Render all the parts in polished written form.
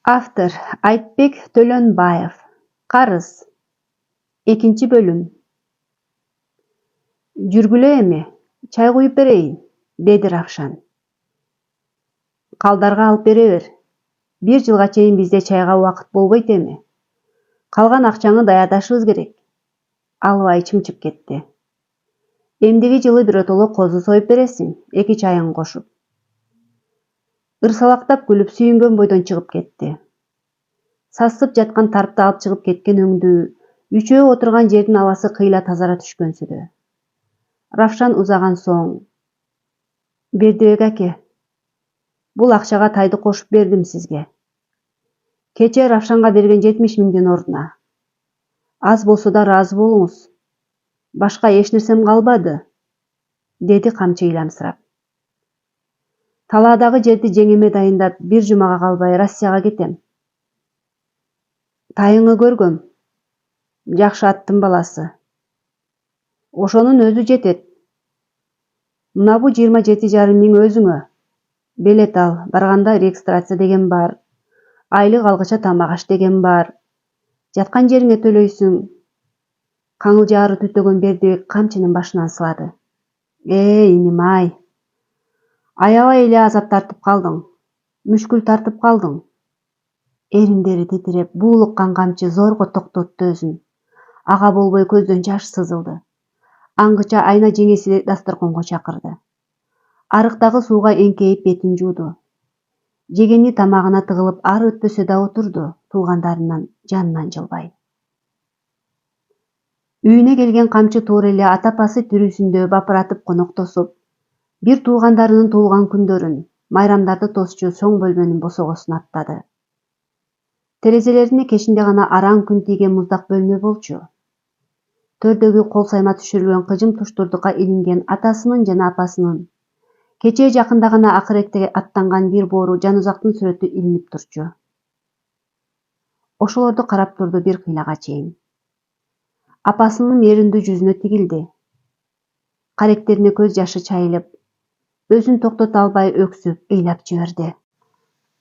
Автор Айтбек Төлөнбаев. Карыз. 2-бөлүм. Жүргүлө эми, чай куюп берейин, деди Равшан. Калдарга алып бере бер. 1 жылга чейин бизде чайга убакыт болбойт эми. Калган акчаңы даярдашыбыз керек. Албай чымчып кетти. Эмдиги жылы биротоло козу союп бересиң, 2 чайың кошуп. Ырсалактап күлүп сүйүнгөн бойдон чыгып кетти. Сасып жаткан тарпты алып чыгып кеткен өңдүү, үчөө отурган жердин абасы кыйла тазара түшкөнсүдө. Равшан узаган соң: Бердибек аке, бул акчага тайды кошуп бердим сизге. Кечээ Равшанга берген 70 миңдин ордуна. Аз болсо да ыраазы болуңуз. Башка эч нерсем калбады, деди камчы ыйламсырап. Талаадагы жерди жеңеме дайындап, 1 жумага калбай Россияга кетем. Тайыңы көргөм. Жакшы аттын баласы. Ошонун өзү жетет. Мына бу 27,5 миң өзүңө. Белет ал, барганда регистрация деген бар. Айлык алгыча тамак аш деген бар. Жаткан жериңе төлөйсүң. Каңыл жаары түтөгөн Бердибек камчынын башынан сылады. Иним ай. Аябай эле азап тартып калдың. Мүшкүл тартып калдың. Эриндери титиреп, буулуккан камчы зорго токтотту өзүн. Ага болбой көздөн жаш сызылды. Аңгыча айна жеңеси дасторконго чакырды. Арыктагы сууга эңкейип бетин жууду. Жегени тамагына тыгылып ары өтпөсө да отурду, туугандарынын жанынан жылбай. Үйүнө келген камчы туура эле ата-апасы тирүүсүндө бапыратып коноктосуп, бир туугандарынын туулган күндөрүн, майрамдарды тосчу соң бөлмөнүн босогосун аттады. Терезелерине кечинде гана араң күн тийген муздак бөлмө болчу. Төрдөгү кол сайма түшүрүлгөн кыжым туштурдукка илинген атасынын жана апасынын, кечээ жакында гана акыретке аттанган бир боору Жанузактын сүрөтү илинип турчу. Ошолорду карап турду бир кыйлага чейин. Апасынын мээримдүү жүзүнө тигилди. Каректерине көз жашы чайылып, өзүн токтото албай өксүп, ыйлап жиберди.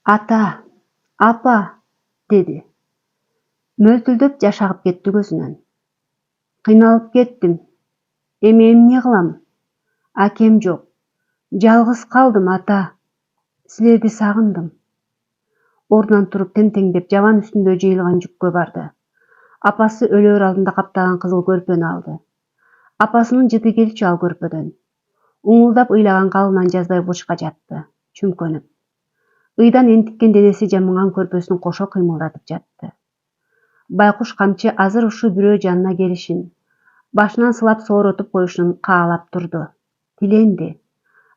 Ата, апа, деди. Мөлтүлдөп жаш агып кетти көзүнөн. Кыйналып кеттим. Эми эмне кылам? Акем жок. Жалгыз калдым, ата. Силерди сагындым. Ордунан туруп тем-теңдеп жабан үстүндө жыйылган жүккө барды. Апасы өлөөр алдында каптаган кызыл көрпөнү алды. Апасынын жыты келчү ал көрпөдөн. Уңулдап ыйлаган калыбынан жазбай бучка жатты, чүмкөнүп. Ыйдан энтиккен денеси жамынган көрпөсүн кошо кыймылдатып жатты. Байкуш камчы азыр ушу бирөө жанына келишин, башынан сылап сооротуп коюшун каалап турду. Тиленди.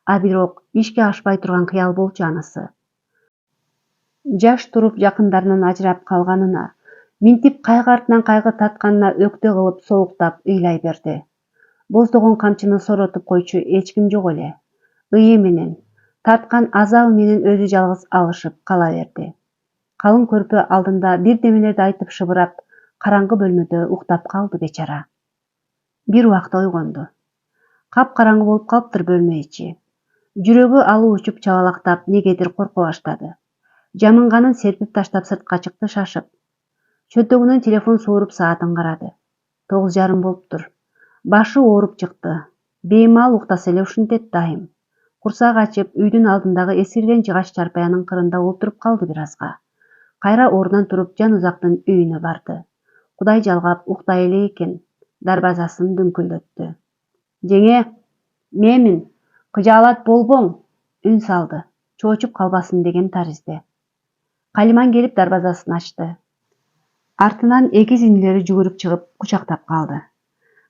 А бирок ишке ашпай турган кыял болчу анысы. Жаш туруп жакындарынан ажырап калганына, минтип кайгы артынан кайгы татканына өктө кылып сооктап ыйлай берди. Боздогон камчыны сооротуп койчу эч ким жок эле. Ыйы менен, тарткан азабы менен өзү жалгыз алышып кала берди. Калың көрпө алдында бирдемелерди айтып шыбырап, караңгы бөлмөдө уктап калды бечара. Бир убакта ойгонду. Капкараңгы болуп калыптыр бөлмө ичи. Жүрөгү алуу учуп чабалактап, негедир корко баштады. Жамынганын серпип таштап сыртка чыкты шашып. Чөнтөгүнөн телефон сууруп саатын карады. 9:30 болуптур. Башы ооруп чыкты. Беймал уктаса эле ушинтет дайым. Курсак ачып, үйдүн алдындагы эскирген жыгач чарпаянын кырында олтуруп калды бир азга. Кайра ордунан туруп Жанузактын үйүнө барды. Кудай жалгап уктай эле экен, дарбазасын дүңкүлдөттү. Жеңе, менмин, кыжаалат болбоң, үн салды, чоочуп калбасын деген таризде. Калиман келип дарбазасын ачты. Артынан экиз инилери жүгүрүп чыгып кучактап калды.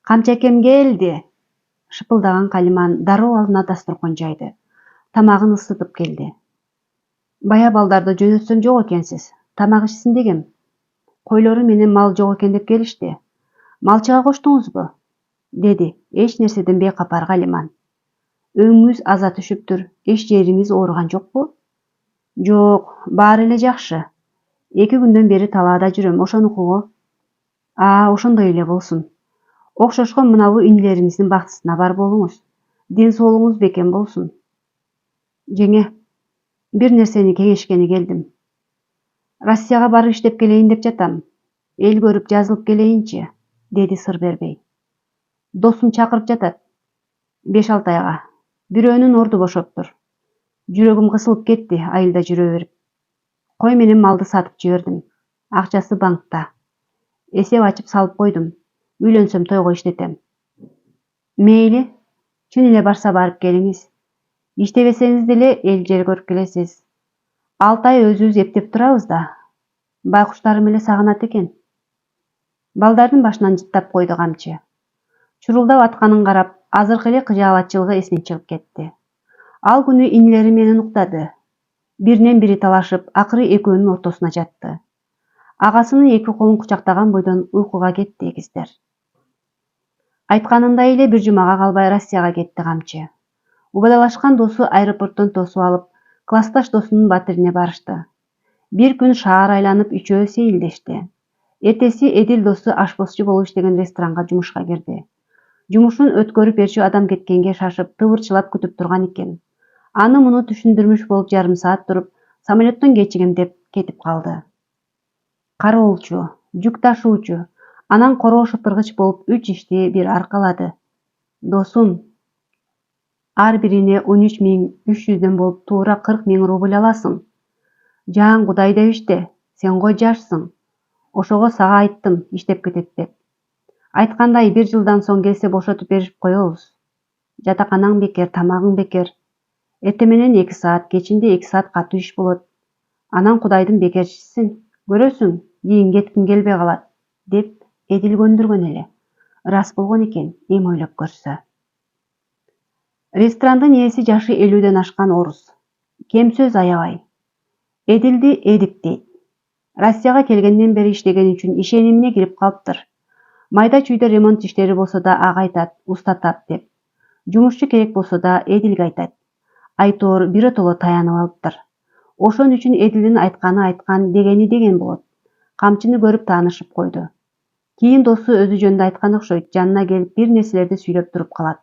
Камчакем келди. Шыпылдаган Калиман дароо алдына дасторкон жайды. Тамагын ысытып келди. Бая балдарды жөнөтсөм жок экенсиз. Тамак ичсин дегем. Койлору менен мал жок экен деп келишти. Малчыга коштуңузбу? Деди эч нерседен бейкапар Калиман. Өңүңүз аза түшүптүр, эч жериңиз ооруган жокпу? Жок, баары эле жакшы. 2 күндөн бери талаада жүрөм, ошонукуго. Ошондой эле болсун. Окшошкон мынабу инилериңиздин бактысына бар болуңуз. Ден соолугуңуз бекем болсун. Жеңе, бир нерсени кеңешкени келдим. Россияга барып иштеп келейин деп жатам. Эл көрүп жазылып келейинчи, деди сыр бербей. Досум чакырып жатат. 5-6 айга. Бирөөнүн орду бошоптур. Жүрөгүм кысылып кетти айылда жүрө берип. Кой менен малды сатып жибердим. Акчасы банкта. Эсеп ачып салып койдум. Үйлөнсөм тойго иштетем. Мейли, чын эле барса барып келиңиз. Иштебесеңиз деле эл жер көрүп келесиз. 6 ай өзүбүз эптеп турабыз да. Байкуштарым эле сагынат экен. Балдардын башынан жыттап койду камчы. Чурулдап атканын карап, азыркы эле кыжаалатчылыгы эсинен чыгып кетти. Ал күнү инилери менен уктады. Биринен бири талашып, акыры экөөнүн ортосуна жатты. Агасынын эки колун кучактаган бойдон уйкуга кетти экиздер. Айтканындай эле бир жумага калбай Россияга кетти камчы. Убадалашкан досу аэропорттон тосуп алып, классташ досунун батирине барышты. Бир күн шаар айланып үчөө сейилдешти. Эртеси Эдил досу ашпозчу болуп иштеген ресторанга жумушка кирди. Жумушун өткөрүп берчү адам кеткенге шашып, тыбырчылап күтүп турган экен. Аны муну түшүндүрмүш болуп жарым саат туруп, самолеттон кечигем деп кетип калды. Кароолчу, жүк ташуучу, анан короо шыпыргыч болуп 3 ишти бир аркалады. Досум, ар бирине 13.300 болуп туура 40.000 рубль аласың. Жаан Кудай деп иште, сен го жашсың. Ошого сага айттым, иштеп кетет деп. Айткандай 1 жылдан соң келсе бошотуп берип коебуз. Жатаканаң бекер, тамагың бекер. Эртең менен 2 саат, кечинде 2 саат катуу иш болот. Анан Кудайдын бекерчисиң, көрөсүң, кийин кеткиң келбей калат, деп Эдил көндүргөн эле. Рас болгон экен, эми ойлоп көрсө. Ресторандын ээси жашы 50ден ашкан орус. Кем сөз аябай. Эдилди Эдик дейт. Россияга келгенден бери иштеген үчүн ишенимине кирип калыптыр. Майда чүйдө ремонт иштери болсо да ага айтат, устатат деп. Жумушчу керек болсо да Эдилге айтат. Айтоор биротоло таянып алыптыр. Ошон үчүн Эдилдин айтканы айткан, дегени деген болот. Камчыны көрүп таанышып койду. Кийин досу өзү жөнүндө айткан окшойт, жанына келип бир нерселерди сүйлөп туруп калат.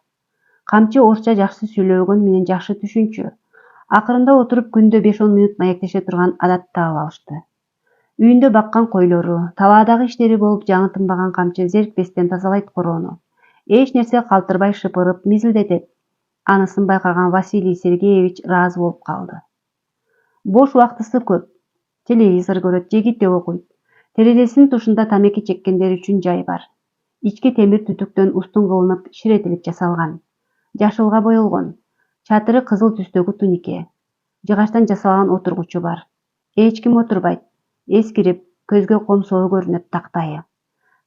Камчы орусча жакшы сүйлөбөгөн менен жакшы түшүнчү. Акырында отуруп күндө 5-10 мүнөт маектеше турган адат таап алышты. Үйүндө баккан койлору, талаадагы иштери болуп жаңы тынбаган камчы зерикпестен тазалайт короону. Эч нерсе калтырбай шыпырып, мизилдетет. Анысын байкаган Василий Сергеевич ыраазы болуп калды. Бош убактысы көп. Телевизор көрөт, же китеп окуйт. Терезесинин тушунда тамеки чеккендер үчүн жай бар. Ички темир түтүктөн устун кылынып, ширетилип жасалган. Жашылга боелгон. Чатыры кызыл түстөгү тунике. Жыгачтан жасалган отургучу бар. Эч ким отурбайт. Эскирип, көзгө комсоо көрүнөт тактайы.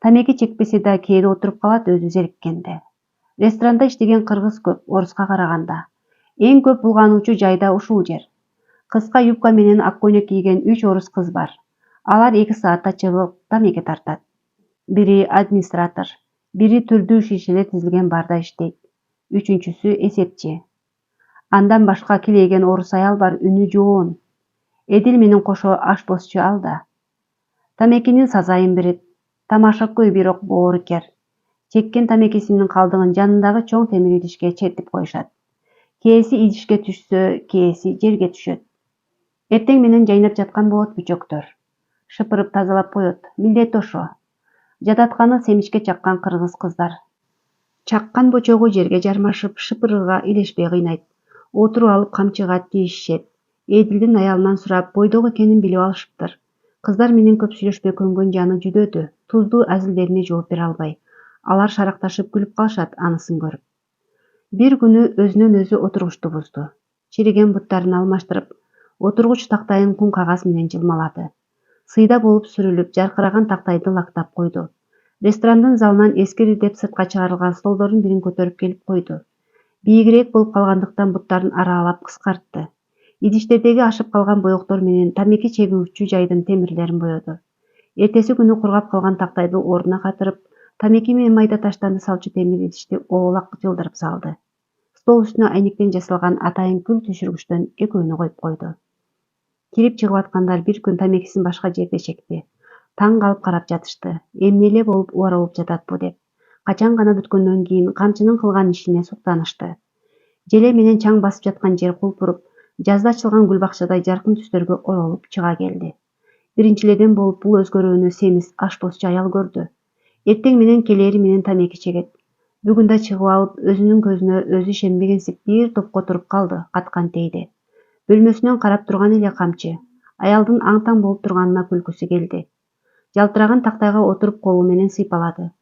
Тамеки чекпесе да кээде отуруп калат өзү зериккенде. Ресторанда иштеген кыргыз көп, оруска караганда. Эң көп булгануучу жайда ушул жер. Кыска юбка менен ак көйнөк кийген 3 орус кыз бар. Алар 2 саатта чыгып тамеки тартат. Бири администратор, бири түрдүү шишелер тизилген барда иштейт. Үчүнчүсү эсепчи. Андан башка килейген орус аял бар, үнү жоон. Эдил менен кошо ашпозчу ал да. Тамекинин сазайын берет. Тамаша көй бирок боорукер. Чеккен тамекисинин калдыгын жанындагы чоң темир идишке чертип коюшат. Кээси идишке түшсө, кээси жерге түшөт. Эртең менен жайнап жаткан болот бүчөктөр. Шыпырып тазалап коет, милдети ошо. Жататканы семишке чаккан кыргыз кыздар. Чаккан бочогу жерге жармашып, шыпырырга илешпей кыйнайт. Отуруп алып камчыга тийишишет. Эдилдин аялынан сурап, бойдок экенин билип алышыптыр. Кыздар менен көп сүйлөшпөй көнгөн жаны жүдөөдү, туздуу азилдерине жооп бере албай. Алар шаракташып күлүп калышат анысын көрүп. Бир күнү өзүнөн өзү отургучту бузду. Чириген буттарын алмаштырып, отургуч тактайын кум кагаз менен жылмалады. Сыйда болуп сүрүлүп, жаркыраган тактайды лактап койду. Ресторандын залынан эскири деп сыртка чыгарылган столдордун бирин көтөрүп келип койду. Бийигирээк болуп калгандыктан буттарын аралап кыскартты. Идиштердеги ашып калган боектор менен тамеки чегүүчү жайдын темирлерин боёду. Эртеси күнү кургап калган тактайды ордуна катырып, тамеки менен майда таштанды салчу темир идишти оолак жылдырып салды. Стол үстүнө айнектен жасалган атайын күл түшүргүчтөн экөөнү коюп койду. Кирип чыгып аткандар бир күн тамекисин башка жерде чекти. Таң калып карап жатышты. Эмне эле болуп убара болуп жатат бу деп. Качан гана бүткөндөн кийин камчынын кылган ишине суктанышты. Желе менен чаң басып жаткан жер кулпуруп, жазда ачылган гүл бакчадай жаркын түстөргө оролуп чыга келди. Биринчиледен болуп бул өзгөрүүнү семиз ашпозчу аял көрдү. Эртең менен келери менен тамеки чегет. Бүгүн да чыгып алып, өзүнүн көзүнө өзү ишенбегенсип бир топко туруп калды, каткан тийди. Бөлмөсүнөн карап турган эле камчы. Аялдын аң-таң болуп турганына күлкүсү келди. Жалтыраган тактайга отуруп колу менен сыйпалады.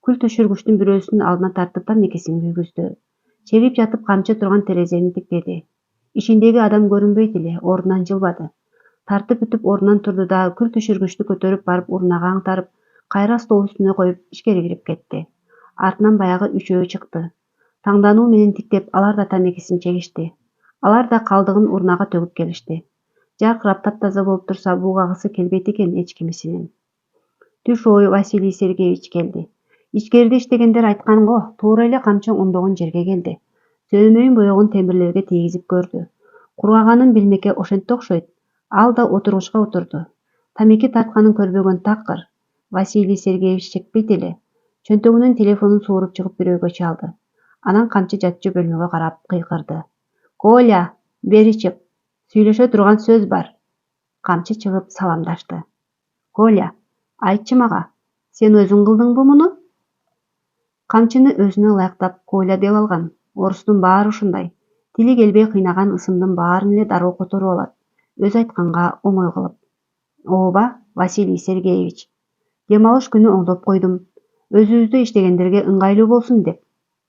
Күл түшүргүчтүн бирөөсүн алдына тартып тамекисин күйгүздү. Чегип жатып камчы турган терезени тиктеди. Ишиндеги адам көрүнбөйт эле, ордунан жылбады. Тартып бүтүп ордунан турду да күл түшүргүчтү көтөрүп барып урунага аңтарып, кайра стол үстүнө коюп ичкери кирип кетти. Артынан баягы үчөө чыкты. Таңдануу менен тиктеп, алар да тамекисин чегишти. Алар да калдыгын урунага төгүп келишти. Жаркырап таптаза болуп турса, бугагысы келбейт экен эч кимисинин. Түш ою Василий Сергеевич келди. Ичкерide иштегендер айткан го, туура эле камчы оңдогон жерге келди. Сөймөйүн боегон темирлерге тийгизип көрдү. Кургаганын билмекке ошентти окшойт. Ал да отургучка отурду. Тамеки тартканын көрбөгөн такыр. Василий Сергеевич чекпейт эле. Чөнтөгүнөн телефонун сууруп чыгып бирөөгө чалды. Анан камчы жатчу бөлмөгө карап кыйкырды. Коля, бери чык. Сүйлөшө турган сөз бар. Камчы чыгып саламдашты. Коля, айтчы мага, сен өзүң кылдыңбы муну? Камчыны өзүнө ылайыктап Коля деп алган. Орустун баары ушундай. Тили келбей кыйнаган ысымдын баарын эле дароо которуп алат. Өз айтканга оңой кылып. Ооба, Василий Сергеевич. Дем алыш күнү оңдоп койдум. Өзүбүздө иштегендерге ыңгайлуу болсун деп.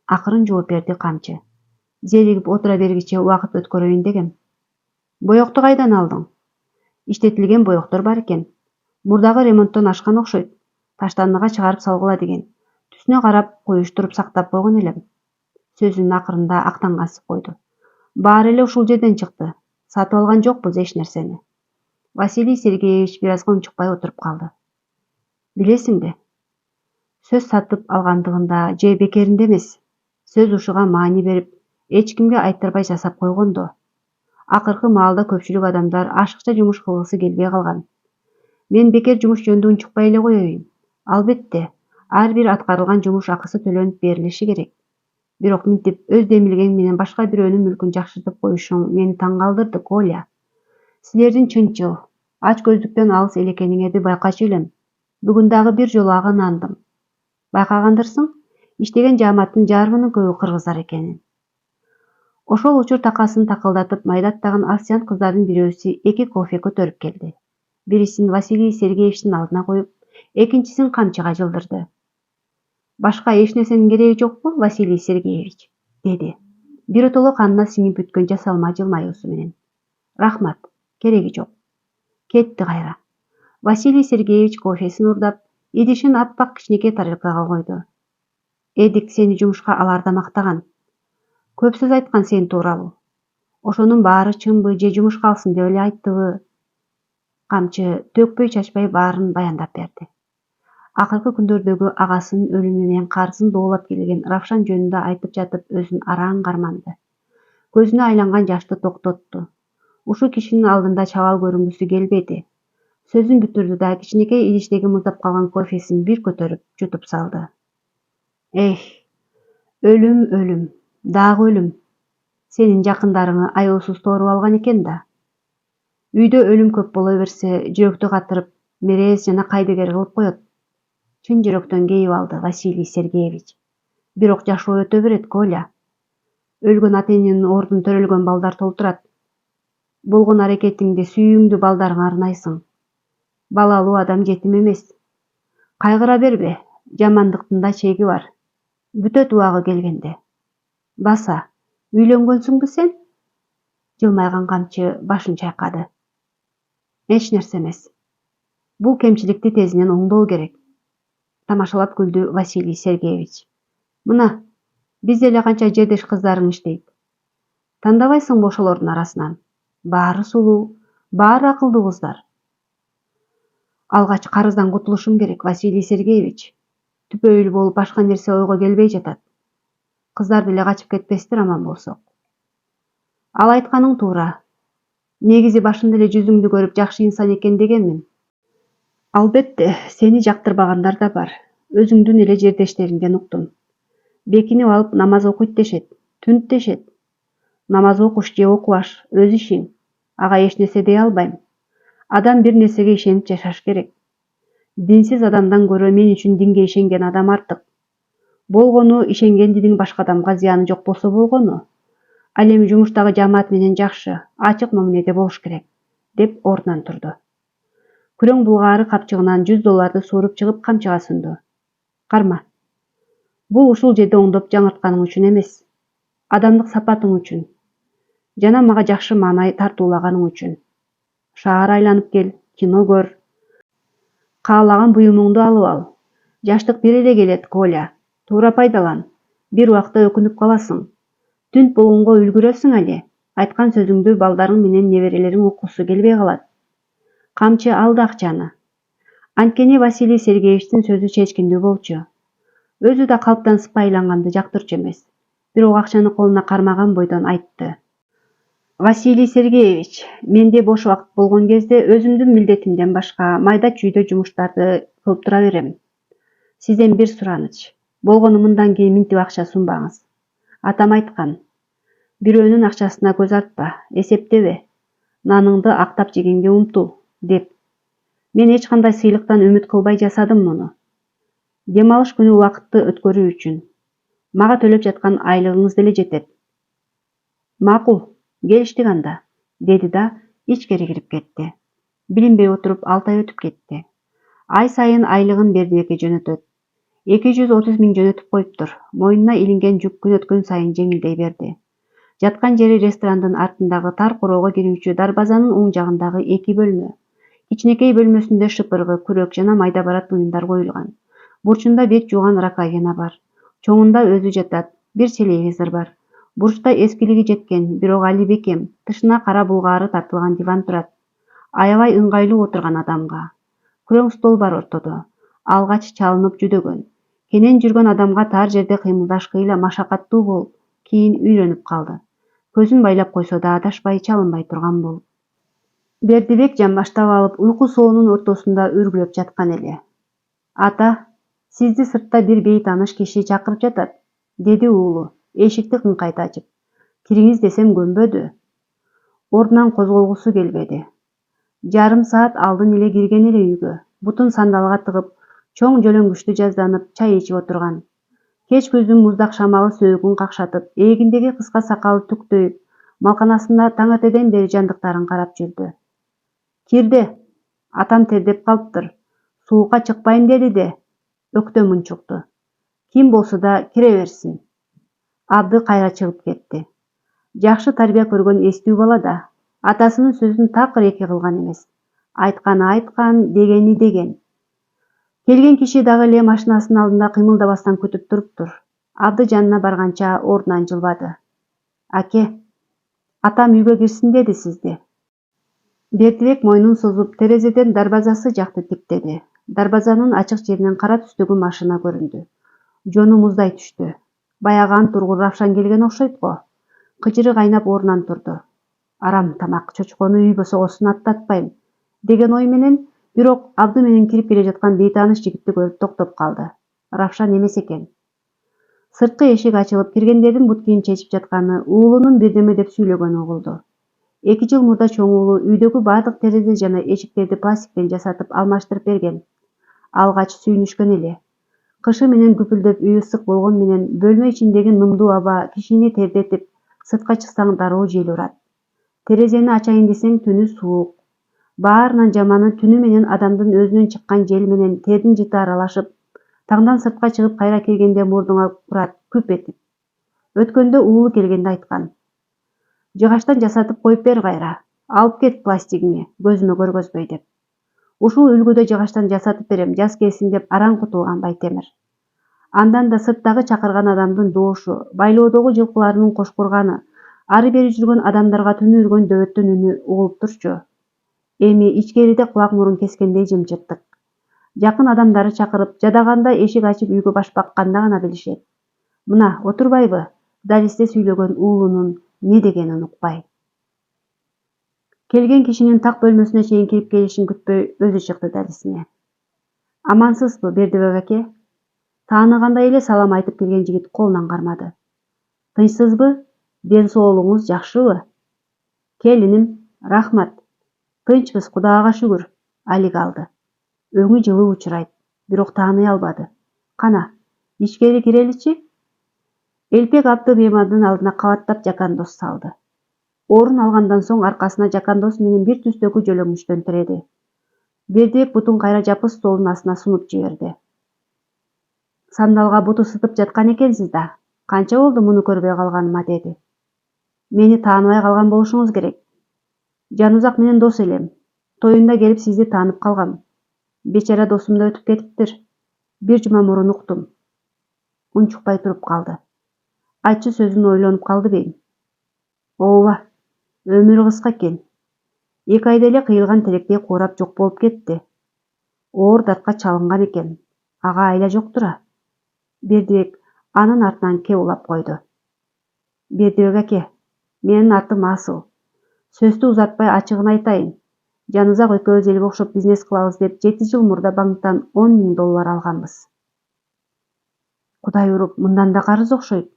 Акырын жооп берди камчы. Зеригип отура бергиче убакыт өткөрөйүн дегем. Боёкту кайдан алдың? Иштетилген боёктор бар экен. Мурдагы ремонттон ашкан окшойт. Таштандыга чыгарып салгыла деген. Түсүнө карап коюштуруп сактап койгон элем. Сөзүнүн акырында актангансып койду. Баары эле ушул жерден чыкты. Сатып алган жокпуз эч нерсени. Василий Сергеевич бир азга унчукпай отуруп калды. Билесиңби? Сөз сатып алгандыгында же бекеринде эмес. Сөз ушуга маани берип, эч кимге айттырбай жасап койгондо. Акыркы маалда көпчүлүк адамдар ашыкча жумуш кылгысы келбей калган. Мен бекер жумуш жөнүндө унчукпай эле коеюн. Албетте, ар бир аткарылган жумуш акысы төлөнүп берилиши керек. Бирок мынтип өз демилгең менен башка бирөөнүн мүлкүн жакшыртып коюшуң мени таң калтырды, Коля. Силердин чынчыл, ач көздүктөн алыс элекениңерди байкачу элем. Бүгүн дагы бир жолу ага ынандым. Байкагандырсың, иштеген жааматтын жарымынын көбү кыргыздар экенин. Ошол учур такасын такылдатып майдаттаган официант кыздардын бирөөсү 2 кофе көтөрүп келди. Бирисин Василий Сергеевичтин алдына коюп, экинчисин камчыга жылдырды. Башка эч нерсенин кереги жокпу, Василий Сергеевич? Деди. Биротоло канына сиңип бүткөн жасалма жылмаюусу менен. Рахмат, кереги жок. Кетти кайра. Василий Сергеевич кофесин урдап, идишин аппак кичинекей тарелкага койду. Эдик сени жумушка аларда мактаган. Көп сөз айткан сен тууралуу. Ошонун баары чынбы же жумушка алсын деп эле айттыбы? Камчы төкпөй чачпай баарын баяндап берди. Акыркы күндөрдөгү агасынын өлүмү менен карызын доолап келген Равшан жөнүндө айтып жатып өзүн араң карманды. Көзүнө айланган жашты токтотту. Ушул кишинин алдында чабал көрүнгүсү келбеди. Сөзүн бүтүрдү да кичинекей идиштеги муздап калган кофесин бир көтөрүп жутуп салды. Эх, өлүм, өлүм, дагы өлүм. Сенин жакындарыңы аяусуз тооруп алган экен да. Үйдө өлүм көп боло берсе, жүрөктү катырып, мерез жана кайдыгер кылып коет. Чын жүрөктөн кейип алды Василий Сергеевич. Бирок жашоо өтө берет, Коля. Өлгөн ата-эненин ордун төрөлгөн балдар толтурат. Болгон аракетиңди сүйүүңдү балдарыңа арнайсың. Балалуу адам жетим эмес. Кайгыра бербе, жамандыктын да чеги бар. Бүтөт убагы келгенде. Баса, үйлөнгөнсүңбү сен? Жылмайган камчы башын чайкады. Эч нерсе эмес. Бул кемчиликти тезинен оңдоо керек. Тамашалап күлдү Василий Сергеевич. Мына, биз эле канча жердеш кыздарың иштейт. Тандабайсыңбы ошолордун арасынан? Баары сулуу, баары акылдуу кыздар. Алгач карыздан кутулушум керек, Василий Сергеевич. Түпөйүл болуп башка нерсе ойго келбей жатат. Кыздар деле качып кетпестир аман болсок. Ал айтканың туура. Негизи башында эле жүзүңдү көрүп жакшы инсан экен дегенмин. Албетте, сени жактырбагандар да бар. Өзүңдүн эле жердештериңден уктум. Бекинип алып намаз окуйт дешет, түнт дешет. Намаз окуш же окубаш өз ишиң. Ага эч нерсе дей албайм. Адам бир нерсеге ишенип жашаш керек. Динсиз адамдан көрө мен үчүн динге ишенген адам артык. Болгону ишенген диндин башка адамга зыяны жок болсо болгону. Ал эми жумуштагы жамаат менен жакшы, ачык мамиледе болуш керек, деп ордунан турду. Күрөң булгаары капчыгынан $100 сууруп чыгып камчыга сунду. Карма. Бул ушул жерде оңдоп жаңыртканың үчүн эмес, адамдык сапатың үчүн жана мага жакшы маанай тартуулаганың үчүн. Шаар айланып кел, кино көр. Каалаган буюмуңду алып ал. Жаштык бир эле келет, Коля. Туура пайдалан. Бир убакта өкүнүп каласың. Түнт болгонго үлгүрөсүң эле. Айткан сөзүңдү балдарың менен неберелериң уккусу келбей калат. Камчы алды акчаны. Анткени Василий Сергеевичтин сөзү чечкиндүү болчу. Өзү да калыптан сыпайыланганды жактырчу эмес. Бирок акчаны колуна кармаган бойдон айтты. Василий Сергеевич, менде бош убакыт болгон кезде өзүмдүн милдетимден башка майда чүйдө жумуштарды кылып тура берем. Сизден бир сураныч. Болгону мындан кийин минтип акча сунбаңыз. Атам айткан. Бирөөнүн акчасына көз артпа, эсептебе. Наныңды актап жегенге умтул, деп. Мен эч кандай сыйлыктан үмүт кылбай жасадым муну. Дем алыш күнү убакытты өткөрүү үчүн. Мага төлөп жаткан айлыгыңыз деле жетет. Макул, келиштик анда, деди да ичкери кирип кетти. Билинбей отуруп 6 ай өтүп кетти. Ай сайын айлыгын Бердибекке жөнөтөт. 230 000 жөнөтүп коюптур. Мойнуна илинген жүк күн өткөн сайын жеңилдей берди. Жаткан жери ресторандын артындагы тар короого кирүүчү дарбазанын оң жагындагы 2 бөлмө. Кичинекей бөлмөсүндө шыпыргы, күрөк жана майда барат буюмдар коюлган. Бурчунда бет жууган раковина бар. Чоңунда өзү жатат. Бир телевизор бар. Бурчта эскилиги жеткен, бирок али бекем, тышына кара булгаары тартылган диван турат. Аябай ыңгайлуу отурган адамга. Күрөң стол бар ортодо. Алгач чалынып жүдөгөн. Кенен жүргөн адамга тар жерде кыймылдаш кыйла машакаттуу болуп, кийин үйрөнүп калды. Көзүн байлап койсо да адашпай, чалынбай турган болуп. Бердибек жамбаштап алып, уйку соонун ортосунда үргүлөп жаткан эле. Ата, сизди сыртта бир бейтааныш киши чакырып жатат, деди уулу, эшикти кыңкайта ачып. Кириңиз десем көнбөдү. Ордунан козголгусу келбеди. Жарым саат алдын эле кирген эле үйгө, бутун сандалга тыгып, чоң жөлөңгүчтү жазданып, чай ичип отурган. Кеч күздүн муздак шамалы сөөгүн какшатып, ээлигиндеги кыска сакалы түктөйүп, малканасында таң эртеден бери жандыктарын карап жүрдү. Кирди. Атам тердеп калыптыр. Суукка чыкпайм деди де. Өктө мунчукту. Ким болсо да кире берсин. Абды кайра чыгып кетти. Жакшы тарбия көргөн эстүү бала да. Атасынын сөзүн такыр эки кылган эмес. Айтканы айткан, дегени деген. Келген киши дагы эле машинасынын алдында кыймылдабастан күтүп туруптур. Абды жанына барганча ордунан жылбады. Аке, атам үйгө кирсин деди сизди. Бердибек мойнун созуп, терезеден дарбазасы жакты тиктеди. Дарбазанын ачык жеринен кара түстөгү машина көрүндү. Жону муздай түштү. Баягы антургур Равшан келген окшойт го. Кычыры кайнап ордунан турду. Арам тамак, чочкону үй босогосун аттатпайм, деген ой менен, бирок Абды менен кирип келе жаткан бейтааныш жигитти көрүп токтоп калды. Равшан эмес экен. Сырткы эшик ачылып, киргендердин бут кийим чечип жатканы, уулунун бирдеме деп сүйлөгөнү угулду. 2 жыл мурда чоң уулу үйдөгү баардык терезе жана эшиктерди пластиктен жасатып алмаштырып берген. Алгач сүйүнүшкөн эле. Кышы менен күпүлдөп үй ысык болгон менен бөлмө ичиндеги нымдуу аба кишини тердетип, сыртка чыксаң дароо жел урат. Терезени ачайын десең түнү суук. Баарынан жаманы түнү менен адамдын өзүнөн чыккан жел менен тердин жыты аралашып, таңдан сыртка чыгып кайра киргенде мурдуңа урат күп этип. Өткөндө уулу келгенде айткан. Жыгачтан жасатып коюп бер кайра. Алып кет пластигиңи, көзүмө көргөзбөй деп. Ушул үлгүдө жыгачтан жасатып берем, жаз келсин деп араң кутулган Байтемир. Андан да сырттагы чакырган адамдын доошу, байлоодогу жылкыларынын кошкурганы, ары бери жүргөн адамдарга түнү үргөн дөбөттүн үнү угулуп турчу. Эми ичкериде кулак мурун кескендей жымжырттык. Жакын адамдары чакырып, жадаганда эшик ачып үйгө баш бакканда гана билишет. Мына, отурбайбы? Далисте сүйлөгөн уулунун не дегенин укпай. Келген кишинин так бөлмөсүнө чейин кирип келишин күтпөй өзү чыкты далисине. Амансызбы, Бердибек аке? Тааныгандай эле салам айтып келген жигит колунан кармады. Тынчсызбы? Ден соолугуңуз жакшыбы? Келиним, рахмат. Тынчпыз, Кудайга шүгүр, Алик алды. Өңү жылуу учурайт, бирок тааный албады. Кана, ичкери киреличи? Элпек апты меймандын алдына кабаттап жакандоз салды. Орун алгандан соң аркасына жакандоз менен бир түстөгү жөлөмүчтөн тиреди. Бердибек бутун кайра жапып столдун астына сунуп жиберди. Сандалга буту сытып жаткан экенсиз да. Канча болду муну көрбөй калганыма, деди. Мени тааныбай калган болушуңуз керек. Жанузак менен дос элем. Тоюнда келип сизди таанып калгам. Бечара досум да өтүп кетиптир. Бир жума мурун уктум. Унчукпай туруп калды. Айтчу сөзүн ойлонуп калды бейм. Ооба, өмүрү кыска экен. 2 айда эле кыйылган теректей куурап жок болуп кетти. Оор дартка чалынган экен. Ага айла жоктура. Бердибек анын артынан кеп улап койду. Бердибек аке, менин атым Асыл. Сөздү узатпай ачыгын айтайын. Жанузак экөөбүз эле окшоп бизнес кылабыз деп 7 жыл мурда банктан $10.000 алганбыз. Кудай уруп, мындан да карыз окшойт.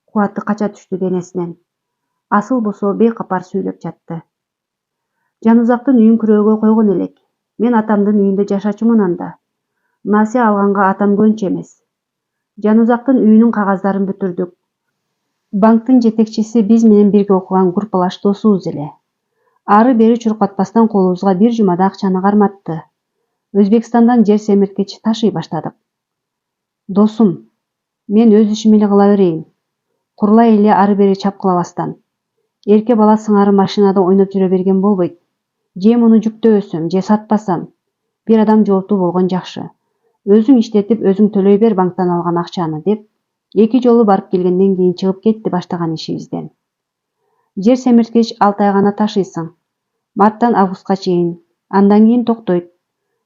Кубаты кача түштү денесинен. Асыл болсо бейкапар сүйлөп жатты. Жанузактын үйүн күрөөгө койгон элек. Мен атамдын үйүндө жашачумун анда. Насия алганга атам көнчү эмес. Жанузактын үйүнүн кагаздарын бүтүрдүк. Банктын жетекчиси биз менен бирге окуган группалаш досубуз эле. Ары бери чуркатпастан колубузга бир жумада акчаны карматты. Өзбекстандан жер семирткич ташый баштадык. Досум, мен өз ишими эле кыла берейин. Курлай эле ары бери чапкылабастан. Эрке бала сыңары машинада ойноп жүрө берген болбойт. Же муну жүктөбөсөм, же сатпасам. Бир адам жооптуу болгон жакшы. Өзүң иштетип, өзүң төлөй бер банктан алган акчаны, деп 2 жолу барып келгенден кийин чыгып кетти баштаган ишибизден. Жер семирткич 6 ай гана ташыйсың. Марттан августка чейин. Андан кийин токтойт.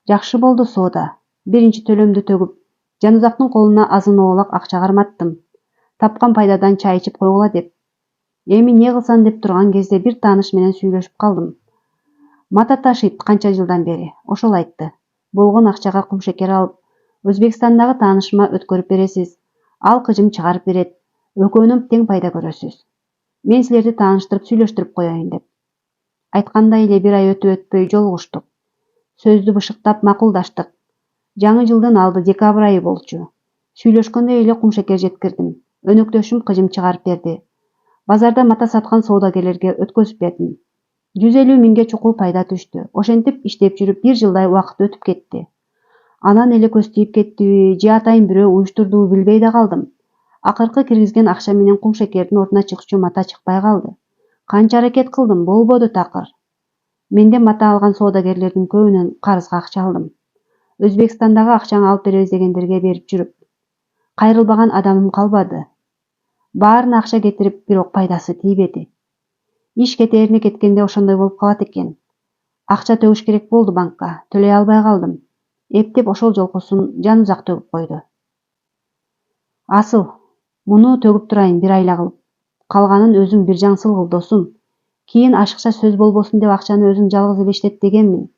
Жакшы болду соода. Биринчи төлөмдү төгүп, Жанузактын колуна азын оолак акча карматтым. Тапкан пайдадан чай ичип койгула деп. Эми не кылсам деп турган кезде бир тааныш менен сүйлөшүп калдым. Мата ташыйт канча жылдан бери. Ошол айтты. Болгон акчага кумшекер алып, Өзбекстандагы таанышыма өткөрүп бересиз. Ал кыжым чыгарып берет. Экөөнүн тең пайда көрөсүз. Мен силерди тааныштырып сүйлөштүрүп коеюн деп. Айткандай эле бир ай өтүп-өтпөй жолугуштук. Сөздү бышыктап макулдаштык. Жаңы жылдын алды декабрь айы болчу. Сүйлөшкөндөй эле кумшекер жеткирдим. Өнөктөшүм кыжым чыгарып берди. Базарда мата саткан соодагерлерге өткөзүп бердим. 150 миңге чукул пайда түштү. Ошентип иштеп жүрүп 1 жылдай убакыт өтүп кетти. Анан эле көз тийип кеттиби, же атайын бирөө уюштурдубу билбей да калдым. Акыркы киргизген акча менен кумшекердин ордуна чыкчу мата чыкпай калды. Канча аракет кылдым, болбоду такыр. Менден мата алган соодагерлердин көбүнөн карызга акча алдым. Өзбекстандагы акчаңы алып беребиз дегендерге берип жүрүп. Кайрылбаган адамым калбады. Баарына акча кетирип, бирок пайдасы тийбеди. Иш кетээрине кеткенде ошондой болуп калат экен. Акча төгүш керек болду банкка, төлөй албай калдым. Эптеп ошол жолкусун Жанузак төгүп койду. Асыл, муну төгүп турайын бир айла кылып. Калганын өзүң бир жаңсыл кыл, досум. Кийин ашыкча сөз болбосун деп акчаны өзүң жалгыз эле иштет дегенмин.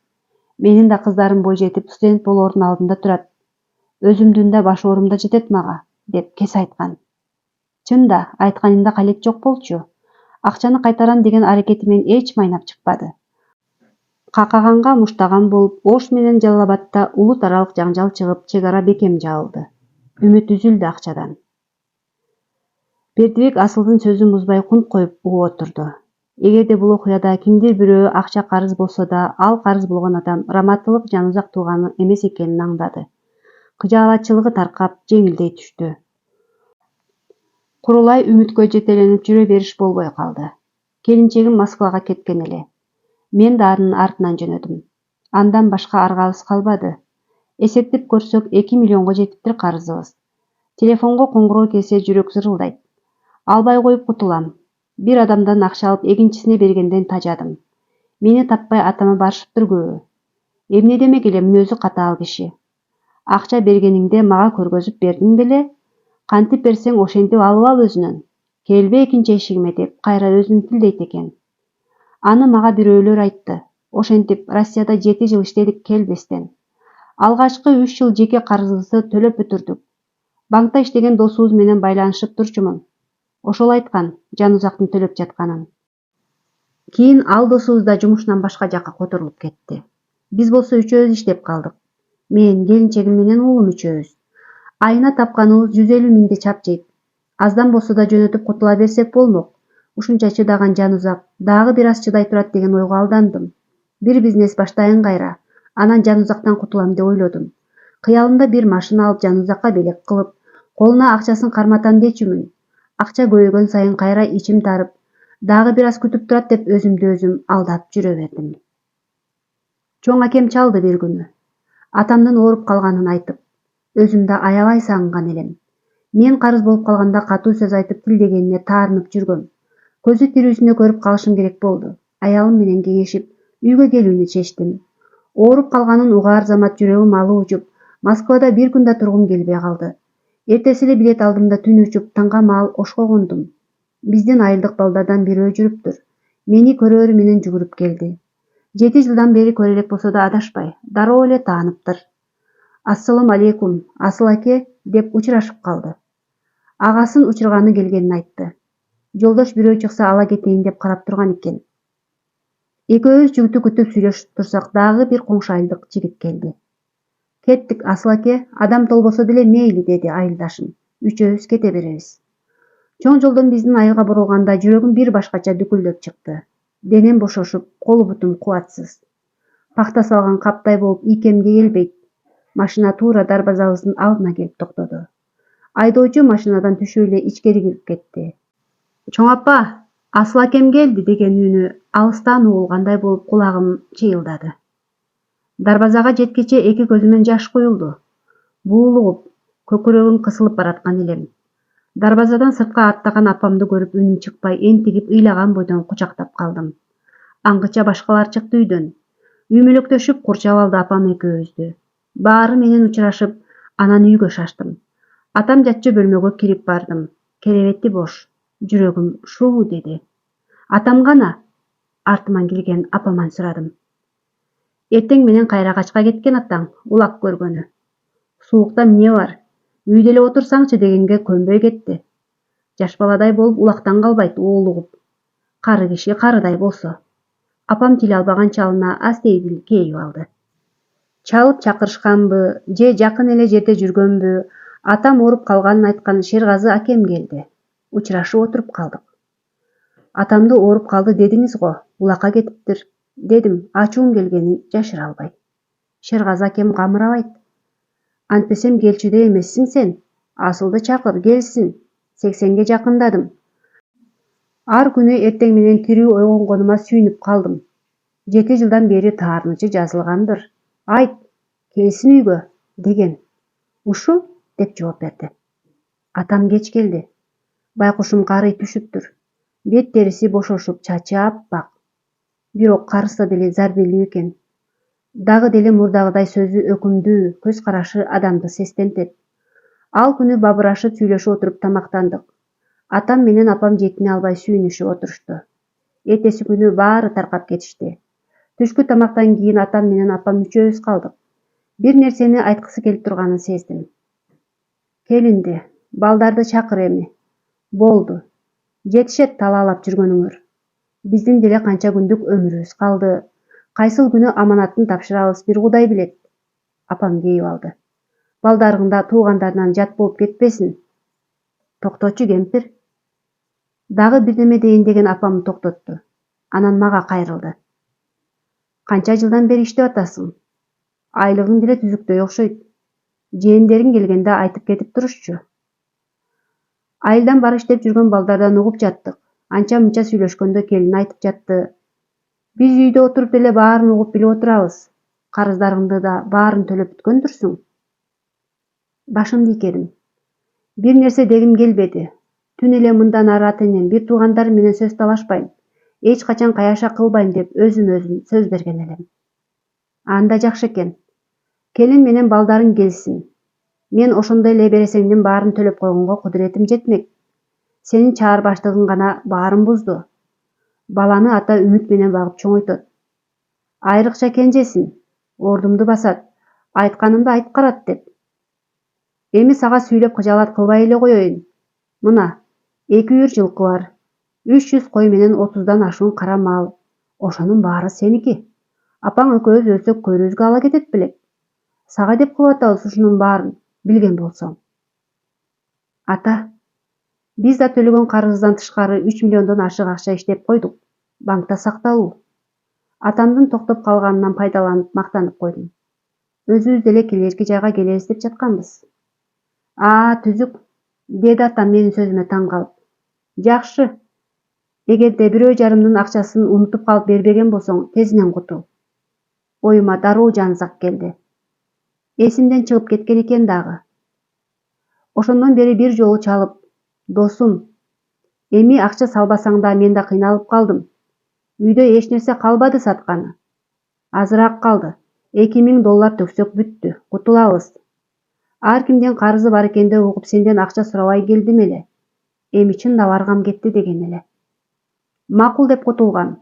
Менин да кыздарым бой жетип студент болоордун алдында турат. Өзүмдүн да баш оорумда жетет мага, деп кес айткан. Чын да, айтканында калет жок болчу. Акчаны кайтарам деген аракетимен эч майнап чыкпады. Какаганга муштаган болуп, Ош менен Жалал-Абадта улут аралык жаңжал чыгып, чек ара бекем жабылды. Үмүт үзүлдү акчадан. Бердибек Асылдын сөзүн бузбай кунт коюп угуп отурду. Эгерде бул окуяда кимдир бирөө акча карыз болсо да, ал карыз болгон адам Раматылык Жанузак тууганы эмес экенин аңдады. Кыжаалатчылыгы таркап, жеңилдей түштү. Курулай үмүткө жетеленип жүрө бериш болбой калды. Келинчегим Москвага кеткен эле. Мен да анын артынан жөнөдүм. Андан башка аргабыз калбады. Эсептеп көрсөк 2 миллионго жетиптир карызыбыз. Телефонго коңгуроо келсе жүрөк зырылдайт. Албай коюп кутулам. Бир адамдан акча алып экинчисине бергенден тажадым. Мени таппай атама барышыптыр көбү. Эмне демек эле мүнөзү катаал киши. Акча бергениңде мага көргөзүп бердиң беле? Кантип берсең ошентип алып ал өзүнөн. Келбе экинчи эшигиме деп кайра өзүн тилдейт экен. Аны мага бирөөлөр айтты. Ошентип Россияда 7 жыл иштедик келбестен. Алгачкы 3 жыл жеке карызыбызды төлөп бүтүрдүк. Банкта иштеген досубуз менен байланышып турчумун. Ошол айткан Жанузактын төлөп жатканын. Кийин ал досубуз да жумушунан башка жакка которулуп кетти. Биз болсо үчөөбүз иштеп калдык. Мен, келинчегим менен уулум үчөөбүз. Айына тапканыбыз 150 миңди чапчыйт. Аздан болсо да жөнөтүп кутула берсек болмок. Ушунча чыдаган жан узак, дагы бир аз чыдай турат деген ойго алдандым. Бир бизнес баштайын кайра, анан жан узактан кутулам деп ойлодум. Кыялымда бир машина алып жан узакка белек кылып, колуна акчасын карматам дечүмүн. Акча көбөйгөн сайын кайра ичим тарып, дагы бир аз күтүп турат деп өзүмдү өзүм алдап жүрө бердим. Чоң акем чалды бир күнү. Атамдын ооруп калганын айтып, өзүмдү аябай сагынган элем. Мен карыз болуп калганда катуу сөз айтып тилдегенине таарынып жүргөм. Көзү тирүүсүнө көрүп калышым керек болду. Аялым менен кеңешип, үйгө келүүнү чечтим. Ооруп калганын угаар замат жүрөгүм алып учуп, Москвада бир күн да тургум келбей калды. Эртеси эле билет алдым да түн учуп, таңга маал Ошко кондум. Биздин айылдык балдардан бирөө жүрүптүр. Мени көрөөрү менен жүгүрүп келди. 7 жылдан бери көрө элек болсо да адашпай, дароо эле тааныптыр. Ассалам алейкум, Асыл аке, деп учурашып калды. Агасын учурганы келгенин айтты. Жолдош бирөө чыкса ала кетейин деп карап турган экен. Экөөбүз жигитти күтүп сүйлөшүп турсак, дагы бир коңшу айылдык жигит келди. Кеттик, Асыл аке, адам толбосо деле мейли, деди айылдашым. Үчөөбүз кете беребиз. Чоң жолдон биздин айылга бурулганда жүрөгүм бир башкача дүкүлдөп чыкты. Денем бошошуп, колу бутум кубатсыз. Пахта салган каптай болуп ийкемге келбейт. Машина туура дарбазабыздын алдына келип токтоду. Айдоочу машинадан түшүп эле ичкери кирип кетти. Чоң апа, Асыл акем келди деген үнү алыстан угулгандай болуп кулагым чыйылдады. Дарбазага жеткиче эки көзүмөн жаш куюлду. Буулугуп, көкүрөгүм кысылып бараткан элем. Дарбазадан сыртка аттаган апамды көрүп үнүм чыкпай энтигип ыйлаган бойдон кучактап калдым. Аңгыча башкалар чыкты үйдөн. Үймөлөктөшүп курчап алды апам экөөбүздү. Баары менен учурашып, анан үйгө шаштым. Атам жатчу бөлмөгө кирип бардым. Керебети бош. Жүрөгүм шуу деди. Атам гана? Артыман келген апаман сурадым. Эртең менен кайра качка кеткен атаң, улак көргөнү. Суукта эмне бар? Үйдө эле отурсаңчы дегенге көнбөй кетти. Жаш баладай болуп улактан калбайт, уулугуп. Кары киши карыдай болсо. Апам тил албаган чалына астейдил кейип алды. Чалып чакырышканбы, же жакын эле жерде жүргөнбү, атам ооруп калганын айткан Шергазы акем келди. Учурашып отуруп калдык. Атамды ооруп калды дедиңиз го, улакка кетиптир, дедим, ачуум келгенин жашыра албай. Шергазы акем камырабайт. Антпесем келчүдөй эмессиң сен. Асылды чакыр, келсин. 80ге жакындадым. Ар күнү эртең менен тирүү ойгонгонума сүйүнүп калдым. 7 жылдан бери таарынычы жазылгандыр. Айт, келсин үйгө, деген. Ушу, деп жооп берди. Атам кеч келди. Байкушум карый түшүптүр. Бет териси бошошуп, чачы аппак. Бирок карыса деле зарбелүү экен. Дагы деле мурдагыдай сөзү өкүмдүү, көз карашы адамды сестентет. Ал күнү бабырашып сүйлөшүп отуруп тамактандык. Атам менен апам жетине албай сүйүнүшүп отурушту. Эртеси күнү баары таркап кетишти. Түшкү тамактан кийин атам менен апам үчөөбүз калдык. Бир нерсени айткысы келип турганын сездим. Келинди, балдарды чакыр эми. Болду. Жетишет талаалап жүргөнүңөр. Биздин деле канча күндүк өмүрүбүз калды. Кайсыл күнү аманатын тапшырабыз бир Кудай билет. Апам кейип алды. Балдарыңда туугандарынан жат болуп кетпесин. Токточу кемпир. Дагы бирдеме дейин деген апам токтотту. Анан мага кайрылды. Канча жылдан бери иштеп атасың? Айлыгың деле түзүктөй окшойт. Жээндериң келгенде айтып кетип турушчу. Айылдан бары иштеп жүргөн балдардан угуп жаттык. Анча-мынча сүйлөшкөндө келин айтып жатты. Биз үйдө отуруп эле баарын угуп билип отурабыз. Карыздарыңды да баарын төлөп бүткөндүрсүң. Башымды ийкедим. Бир нерсе дегим келбеди. Түн эле мындан ары ата-энем, бир туугандарым менен сөз талашпайм. Эч качан каяша кылбайм деп өзүм сөз берген элем. Анда жакшы экен. Келин менен балдарың келсин. Мен ошондой эле бересеңдин баарын төлөп койгонго кудуретим жетмек. Сенин чаар баштыгың гана баарын бузду. Баланы ата үмүт менен багып чоңойтот. Айрыкча кенжесин. Ордумду басат. Айтканымды айтып карат деп. Эми сага сүйлөп кыжаалат кылбай эле коеюн. Мына, 2 үйүр жылкы бар. 300 кой менен 30дан ашуун кара мал. Ошонун баары сеники. Апаң экөөбүз өлсөк көрүүбүзгө ала кетет белек. Сага деп кылып атабыз ушунун баарын билген болсоң. Ата, биз да төлөгөн карызыбыздан тышкары 3 миллиондон ашык акча иштеп койдук. Банкта сакталуу. Атамдын токтоп калганынан пайдаланып мактанып койдум. Өзүбүз деле келерки жайга келебиз деп жатканбыз. Түзүк, деди атам менин сөзүмө таң калып. Жакшы. Эгерде бирөө жарымдын акчасын унутуп калып бербеген болсоң, тезинен кутул. Оюма дароо Жанызак келди. Эсимден чыгып кеткен экен дагы. Ошондон бери бир жолу чалып, досум, эми акча салбасаң да мен да кыйналып калдым. Үйдө эч нерсе калбады сатканы. Азыраак калды. $2000 төксөк бүттү, кутулабыз. Ар кимдин карызы бар экенди угуп сенден акча сурабай келдим эле. Эми чындап аргам кетти деген эле. Макул деп кутулгам.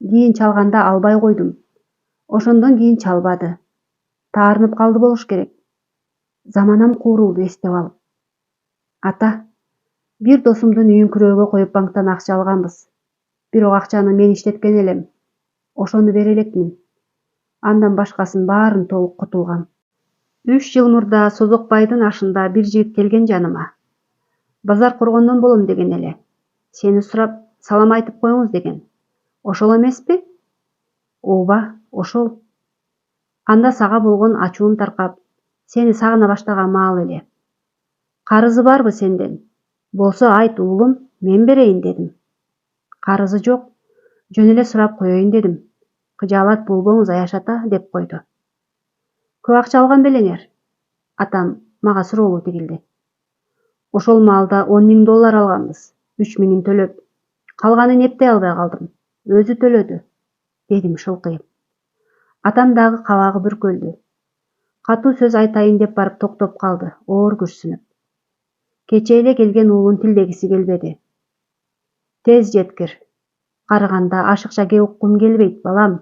Кийин чалганда албай койдум. Ошондон кийин чалбады. Таарынып калды болуш керек. Заманам куурулду эстеп алып. Ата, бир досумдун үйүн күрөөгө коюп банктан акча алганбыз. Бирок акчаны мен иштеткен элем. Ошону бере элекмин. Андан башкасын баарын толук кутулгам. 3 жыл мурда Созокбайдын ашында бир жигит келген жаныма. Базар коргондон болом деген эле. Сени сурап, салам айтып коюңуз деген. Ошол эмеспи? Ооба, ошол. Анда сага болгон ачуум таркап, сени сагына баштаган маал эле. Карызы барбы сенден? Болсо айт уулум, мен берейин дедим. Карызы жок. Жөн эле сурап коеюн дедим. Кыжаалат болбоңуз Аяш ата, деп койду. Көп акча алган белеңер? Атам мага суроолуу тигилди. Ошол маалда $10,000 алганбыз. 3 000 төлөп. Калганын эптей албай калдым. Өзү төлөдү, дедим шылкыйып. Атам дагы кабагы бүркөлдү. Катуу сөз айтайын деп барып токтоп калды, оор күрсүнүп. Кече эле келген уулун тилдегиси келбеди. Тез жеткир. Карыганда ашыкча кеп уккум келбейт, балам.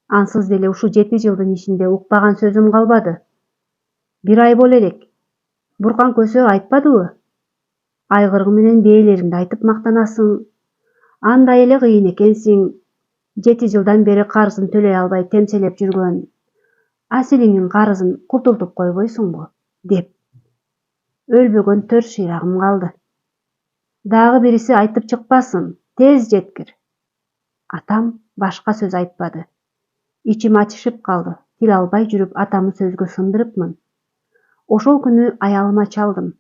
Ансыз деле ушу 7 жылдын ичинде укпаган сөзүм калбады. 1 ай боло элек. Буркан көсө айтпадыбы? Айгыргы менен бээлериңди айтып мактанасың. Андай эле кыйын экенсиң. 7 жылдан бери карызын төлөй албай темселеп жүргөн. Аселиңдин карызын кутултуп койбойсуңбу? Деп. Өлбөгөн 4 шыйрагым калды. Дагы бириси айтып чыкпасын, тез жеткир. Атам башка сөз айтпады. Ичим ачышып калды. Тил албай жүрүп атамы сөзгө сындырыпмын. Ошол күнү аялыма чалдым.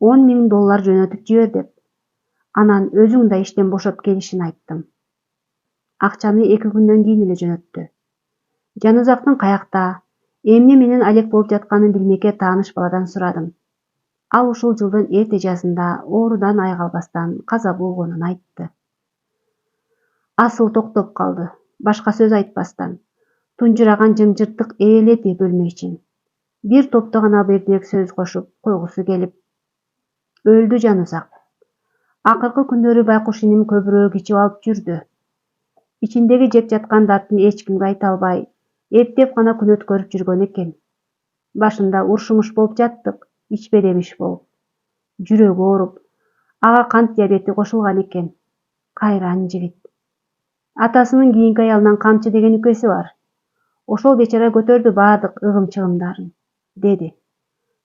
$10,000 жөнөтүп жибер деп. Анан өзүң да иштен бошоп келишин айттым. Акчаны 2 күндөн кийин эле жөнөттү. Жанызактын каякта, эмне менен алек болуп жатканын билмекке тааныш баладан сурадым. Ал ушул жылдын эрте жазында оорудан айгалбастан каза болгонун айтты. Асыл токтоп калды, башка сөз айтпастан. Тунжураган жымжырттык ээледи бөлмө ичин. Бир топто гана бердиек сөз кошуп койгусу келип. Өлдү Жанызак. Акыркы күндөрү байкуш иним көбүрөөк ичип алып жүрдү. Ичиндеги жеп жаткан дартын эч кимге айта албай, эптеп гана күн өткөрүп жүргөн экен. Башында уршумуш болуп жаттык, ичпе демиш болуп. Жүрөгү ооруп, ага кант диабети кошулган экен. Кайран жигит. Атасынын кийинки аялынан камчы деген үкеси бар. Ошол бечара көтөрдү баардык ыгым-чыгымдарын, деди.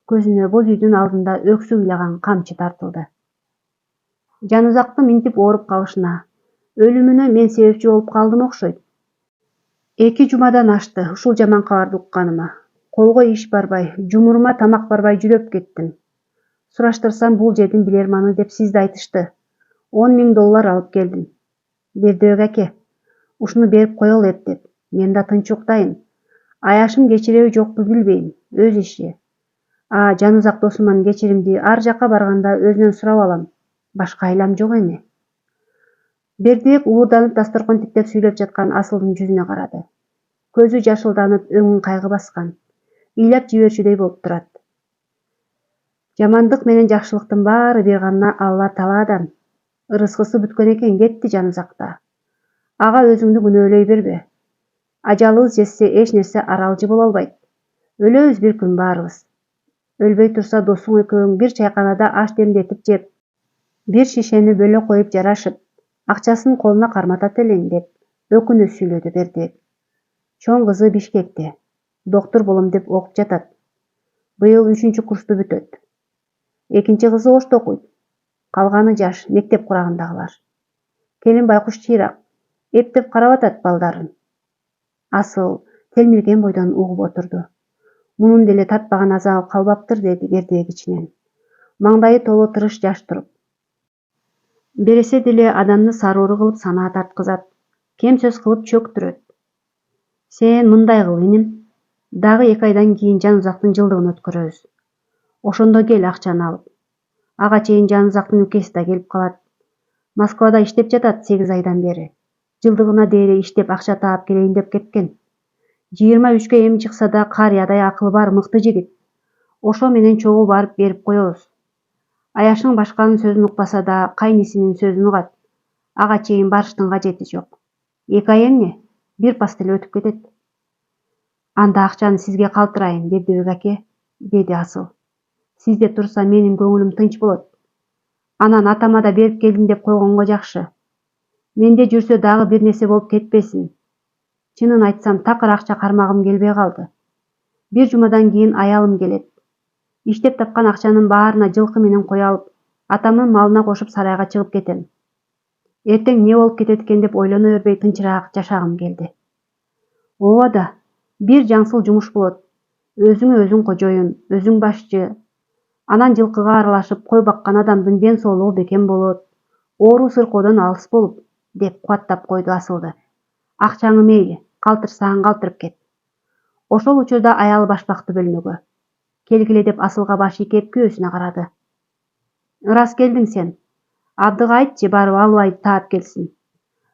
Көзүнө боз үйдүн алдында өксү ыйлаган камчы тартылды. Жанызактын минтип ооруп калышына, өлүмүнө мен себепчи болуп калдым окшойт. 2 жумадан ашты ушул жаман кабарды укканыма. Колго иш барбай, жумурума тамак барбай жүрөп кеттим. Сураштырсам бул жердин билерманы деп сизди айтышты. $10,000 алып келдим. Бердибек аке, ушуну берип коелу эптеп. Мен да тынч уктайын. Аяшым кечиреби жокпу билбейм, өз иши. Жанызак досуман кечиримди ар жакка барганда өзүнөн сурап алам. Башка айлам жок эми. Бердибек уурданып дасторкон тиктеп сүйлөп жаткан Асылдын жүзүнө карады. Көзү жашылданып, өңүн кайгы баскан. Ыйлап жиберчүдөй болуп турат. Жамандык менен жакшылыктын баары бир гана Алла Таалаадан. Ырыскысы бүткөн экен, кетти Жанызакта. Ага өзүңдү күнөөлөй бербе. Ажалыбыз жетсе эч нерсе аралжы боло албайт. Өлөбүз бир күн баарыбыз. Өлбөй турса досуң экөөң бир чайканада аш демдетип жеп, бир шишени бөлө коюп жарашып, акчасын колуна карматат элең деп Өкүнүп сүйлөдү Бердибек. Чоң кызы Бишкекте. Доктор болом деп окуп жатат. Быйыл 3 курсту бүтөт. Экинчи кызы Ошто окуйт. Калганы жаш, мектеп курагындагылар. Келин байкуш чыйрак, эптеп карап атат балдарын. Асыл телмирген бойдон угуп отурду. Мунун деле татпаган азабы калбаптыр, деди Бердибек ичинен. Маңдайы толо тырыш жаш туруп. Бересе деле адамды сарууру кылып санаа тарткызат, кем сөз кылып чөктүрөт. Сен мындай кыл, иним. Дагы 2 айдан кийин Жанузактын жылдыгын өткөрөбүз. Ошондо кел акчаны алып. Ага чейин Жанузактын укеси да келип калат. Москвада иштеп жатат 8 айдан бери. Жылдыгына дейре иштеп акча таап келейин деп кеткен. 23-кө эми чыкса да карыядай акылы бар мыкты жигит. Ошо менен чогуу барып берип коебуз. Аяшың башканын сөзүн укпаса да кайнисинин сөзүн угат. Ага чейин барыштын кажети жок. 2 ай эмне? Бир пас эле өтүп кетет. Анда акчаны сизге калтырайын, Бердибек аке, деди Асыл. Сизде турса менин көңүлүм тынч болот. Анан атама да берип келдим деп койгонго жакшы. Менде жүрсө дагы бир нерсе болуп кетпесин. Чынын айтсам, такыр акча кармагым келбей калды. Бир жумадан кийин аялым келет. Иштеп тапкан акчанын баарына жылкы менен кой алып, атамдын малына кошуп сарайга чыгып кетем. Эртең эмне болуп кетет экен деп ойлоно бербей тынчыраак жашагым келди. Ооба да, бир жаңсыл жумуш болот. Өзүңө өзүң кожоюн, өзүң башчы. Анан жылкыга аралашып кой баккан адамдын ден соолугу бекем болот. Оору сыркоодон алыс болуп, деп кубаттап койду Асылды. Акчаңы мейли, калтырсаң калтырып кет. Ошол учурда аялы башпакты бөлмөгө. Келгиле деп Асылга баш ийкеп күйөөсүнө карады. Ырас келдиң сен. Абдыга айтчы, барып Албайды таап келсин.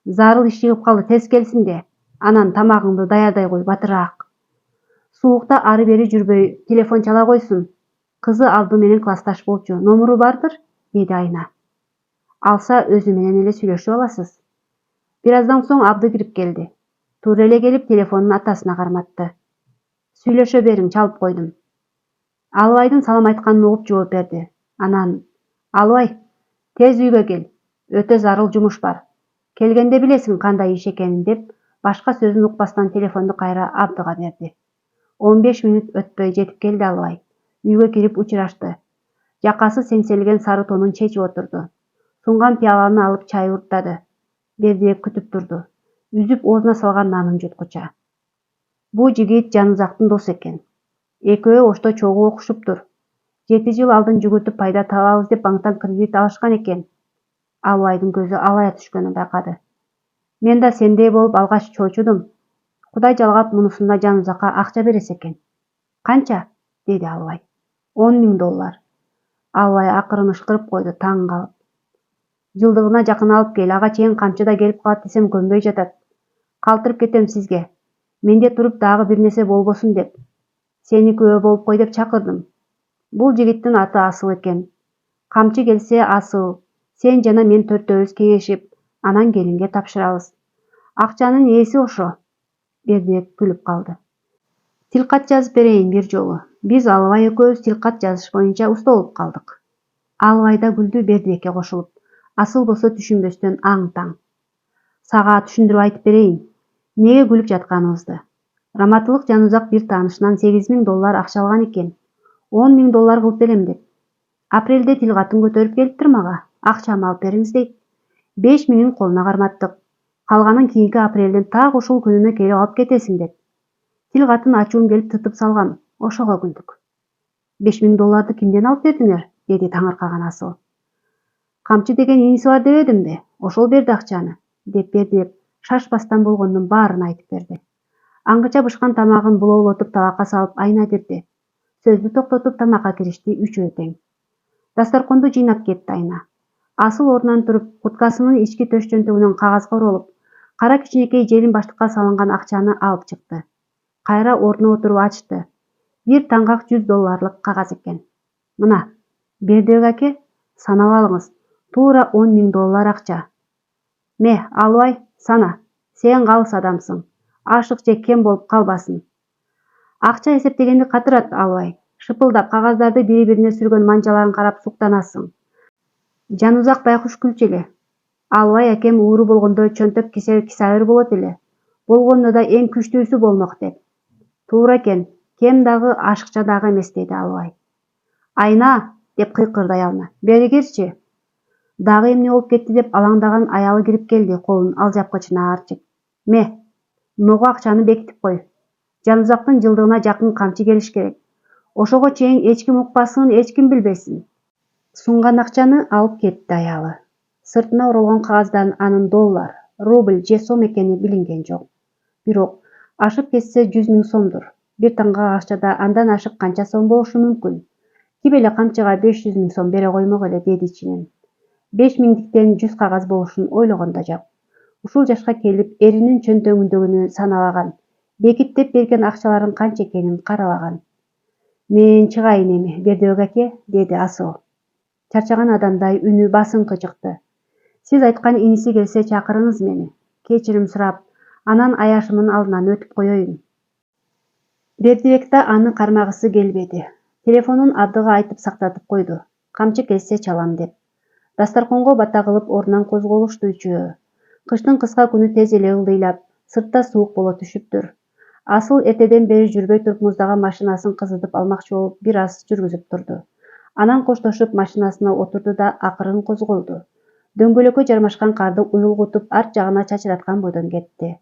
Зарыл иш чыгып калды, тез келсин де. Анан тамагыңды даярдай кой батыраак. Суукта ары бери жүрбөй, телефон чала койсун. Кызы Абды менен классташ болчу. Номуру бардыр, деди Айна. Алса өзү менен эле сүйлөшүп аласыз. Бир аздан соң Абды кирип келди. Туура эле келип телефонун атасына карматты. Сүйлөшө бериң, чалып койдум. Албайдын салам айтканын угуп жооп берди. Анан: Албай, тез үйгө кел. Өтө зарыл жумуш бар. Келгенде билесиң кандай иш экенин, деп башка сөзүн укпастан телефонду кайра Абдыга берди. 15 мүнөт өтпөй жетип келди Албай. Үйгө кирип учурашты. Жакасы сеңселген сары тонун чечип отурду. Сунган пиаланы алып чай урттады. Бердибек күтүп турду. Үзүп оозуна салган нанын жуткуча. Бул жигит Жанузактын досу экен. Экөө Ошто чогуу окушуптур. 7 жыл алдын жүгүртүп пайда табабыз деп банктан кредит алышкан экен. Албайдын көзү алая түшкөнүн байкады. Мен да сендей болуп алгач чочудум. Кудай жалгап мунусунда Жанузакка акча бересе экен. Канча? Деди Албай. $10.000. Албай акырын ышкырып койду, таң калып. Жылдыгына жакын алып кел, ага чейин камчы да келип калат десем көнбөй жатат. Калтырып кетем сизге. Менде туруп дагы бир нерсе болбосун деп. Сени күбө болуп кой деп чакырдым. Бул жигиттин аты Асыл экен. Камчы келсе Асыл, сен жана мен төртөөбүз кеңешип, анан келинге тапшырабыз. Акчанын ээси ошо. Бердибек күлүп калды. Тилкат жазып берейин бир жолу. Биз Албай экөөбүз тилкат жазыш боюнча уста болуп калдык. Албай да күлдү Бердибекке кошулуп. Асыл болсо түшүнбөстөн аң-таң. Сага түшүндүрүп айтып берейин. Неге күлүп жатканыбызды. Раматылык Жанузак бир таанышынан $8.000 акча алган экен. $10.000 кылып берем деп. Апрелде тилкатын көтөрүп келиптир мага. Акчамы алып бериңиз дейт. 5.000-ин колуна карматтык. Калганын кийинки апрелдин так ушул күнүнө келип алып кетесиң деп. Тилкатын ачуум келип тытып салгам. Ошого күлдүк. $5.000 кимден алып бердиңер? Деди таңыркаган Асыл. Камчы деген иниси бар дебедимби? Ошол берди акчаны, деп Бердибек шашпастан болгондун баарын айтып берди. Аңгыча бышкан тамагын булоолотуп табакка салып Айна кирди. Сөздү токтотуп тамакка киришти үчөө тең. Дасторконду жыйнап кетти Айна. Асыл ордунан туруп, курткасынын ички төш чөнтөгүнөн кагазга оролуп, кара кичинекей желин баштыкка салынган акчаны алып чыкты. Кайра ордуна отуруп ачты. Бир таңгак $100 кагаз экен. Мына, Бердибек аке, санап алыңыз. Туура $10.000 акча. Ме, Албай, сана. Сен калыс адамсың. Ашык же кем болуп калбасын. Акча эсептегенди катырат Албай. Шыпылдап кагаздарды бири-бирине сүргөн манжаларын карап суктанасың. Жанузак байкуш күлчү эле. Албай акем ууру болгондо чөнтөк кисайыр болот эле. Болгондо да эң күчтүүсү болмок деп. Туура экен, кем дагы ашыкча дагы эмес деди Албай. Айна, деп кыйкырды аялына. Бери кирчи. Дагы эмне болуп кетти деп алаңдаган аялы кирип келди, колун алжапкычына арчып. Могу акчаны бекитип кой. Жанузактын жылдыгына жакын камчы келиш керек. Ошого чейин эч ким укпасын, эч ким билбесин. Сунган акчаны алып кетти аялы. Сыртына оролгон кагаздан анын доллар, рубль же сом экени билинген жок. Бирок ашып кетсе 100 000 сомдур. Бир таңга акчада андан ашык канча сом болушу мүмкүн? Ким эле камчыга 500 000 сом бере коймок эле деди ичинен. 5 миңдиктен 100 кагаз болушун ойлогон да жок. Ушул жашка келип эринин чөнтөгүндөгүнү санабаган, бекиттеп берген акчалардын канча экенин карабаган. Мен чыгайын эми, Бердибек аке, деди Асыл. Чарчаган адамдай үнү басыңкы чыкты. Сиз айткан иниси келсе чакырыңыз мени. Кечирим сурап, анан аяшымын алдынан өтүп коеюн. Бердибек да аны кармагысы келбеди. Телефонун Абдыга айтып сактатып койду. Камчы келсе чалам деп. Дастарконго бата кылып ордунан козголушту үчөө. Кыштын кыска күнү тез эле ылдыйлап, сыртта суук боло түшүптүр. Асыл эртеден бери жүрбөй туруп муздаган машинасын кызытып алмакчы болуп бир аз жүргүзүп турду. Анан коштошуп машинасына отурду да акырын козголду. Дөңгөлөккө жармашкан карды уюлгутуп арт жагына чачыраткан бойдон кетти.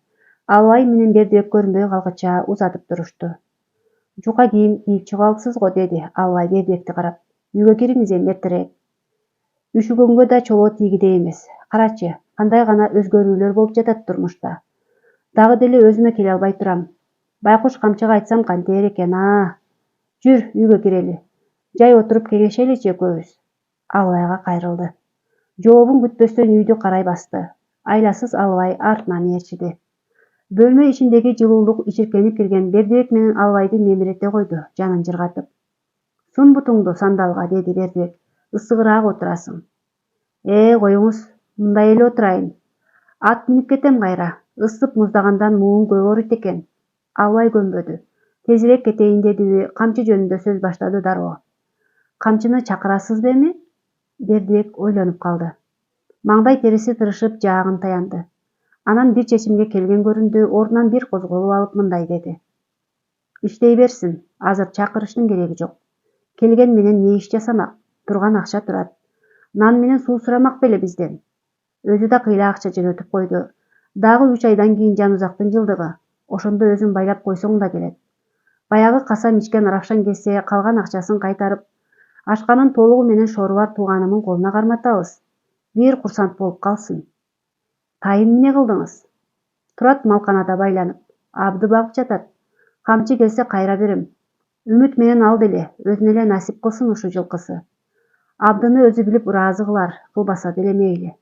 Албай менен Бердибек көрүнбөй калгыча узатып турушту. Жука кийим кийип чыгып алыпсыз го, деди Албай Бердибекти карап. Үйгө кириңиз эми эртерээк. Үшүгөнгө да чолоо тийгидей эмес. Карачы, кандай гана өзгөрүүлөр болуп жатат турмушта. Дагы деле өзүмө келе албай турам. Байкуш камчыга айтсам кантер экен, Жүр, үйгө кирели. Жай отуруп кеңешеличи экөөбүз. Албайга кайрылды. Жообун күтпөстөн үйдү карай басты. Айласыз Албай артынан ээрчиди. Бөлмө ичиндеги жылуулук ичиркенип кирген Бердибек менен Албайды мемирете койду, жанын жыргатып. Сун бутуңду сандалга, деди Бердибек. Ысыгыраак отурасың. Коюңуз, мындай эле отурайын. Ат минип кетем кайра. Ысып муздагандан муун көп ооруйт экен. Албай көнбөдү. Тезирээк кетейин дедиби, камчы жөнүндө сөз баштады дароо. Камчыны чакырасызбы эми? Бердибек ойлонуп калды. Маңдай териси тырышып жаагын таянды. Анан бир чечимге келген көрүндү, ордунан бир козголуп алып мындай деди. Иштей берсин, азыр чакырыштын кереги жок. Келген менен не иш жасамак? Турган акча турат. Нан менен суу сурамак беле бизден. Өзү да кыйла акча жөнөтүп койду. Дагы 3 айдан кийин Жанузактын жылдыгы. Ошондо өзүң байлап койсоң да келет. Баягы касам ичкен Равшан келсе, калган акчасын кайтарып, ашканын толугу менен шору бар тууганымын колуна карматабыз. Бир курсант болуп калсын. Тайын эмне кылдыңыз? Турат малканада байланып. Абды багып жатат. Камчы келсе кайра берем. Үмүт менен ал деле, өзүнө эле насип кылсын ушу жылкысы. Абдыны өзү билип ыраазы кылар, кылбаса деле мейли.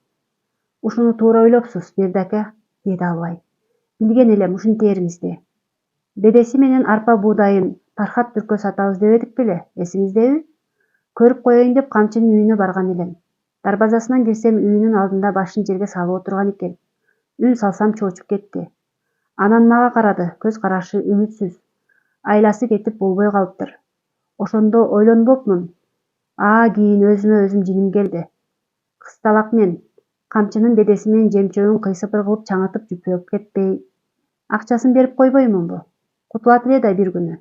Ушуну туура ойлопсуз, Бердаке, деди Албай. Билген элем ушинтериңизди. Бедеси менен арпа буудайын Пархат Түрккө сатабыз дебедик беле, эсиңиздеби? Көрүп коеюн деп камчынын үйүнө барган элем. Дарбазасынан кирсем үйүнүн алдында башын жерге салып отурган экен. Үн салсам чоочуп кетти. Анан мага карады, көз карашы үмүтсүз. Айласы кетип болбой калыптыр. Ошондо ойлонбопмун. Кийин өзүмө өзүм жиним келди. Кысталак мен камчынын бедеси менен жемчөбүн кыйсыпыр кылып чаңытып жүпөп кетпей, акчасын берип койбоймунбу? Кутулат эле да бир күнү.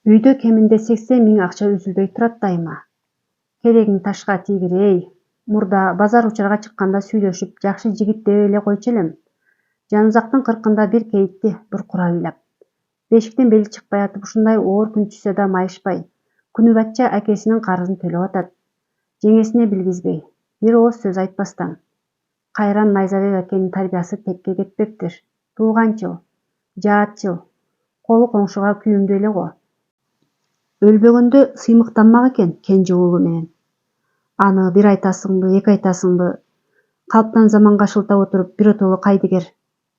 Үйдө кеминде 80 000 акча үзүлбөй турат дайыма. Керегиң ташка тийгир, Мурда базар учарга чыкканда сүйлөшүп, жакшы жигит деп эле койчу элем. Жанузактын 40-ында бир кейитти, бир кура ыйлап. Бешиктен бели чыкпай атып ушундай оор күн түшсө да майышпай, күнүбатча акесинин карызын төлөп атат. Жеңесине билгизбей, бир ооз сөз айтпастан. Кайран Найзабек акенин тарбиясы текке кетпептир. Тууганчыл, жаатчыл, колу коңшуга күйүмдүү эле го. Өлбөгөндө сыймыктанмак экен кенже уулу менен. Аны бир айтасыңбы, эки айтасыңбы, калптан заманга шылтап отуруп биротоло кайдыгер,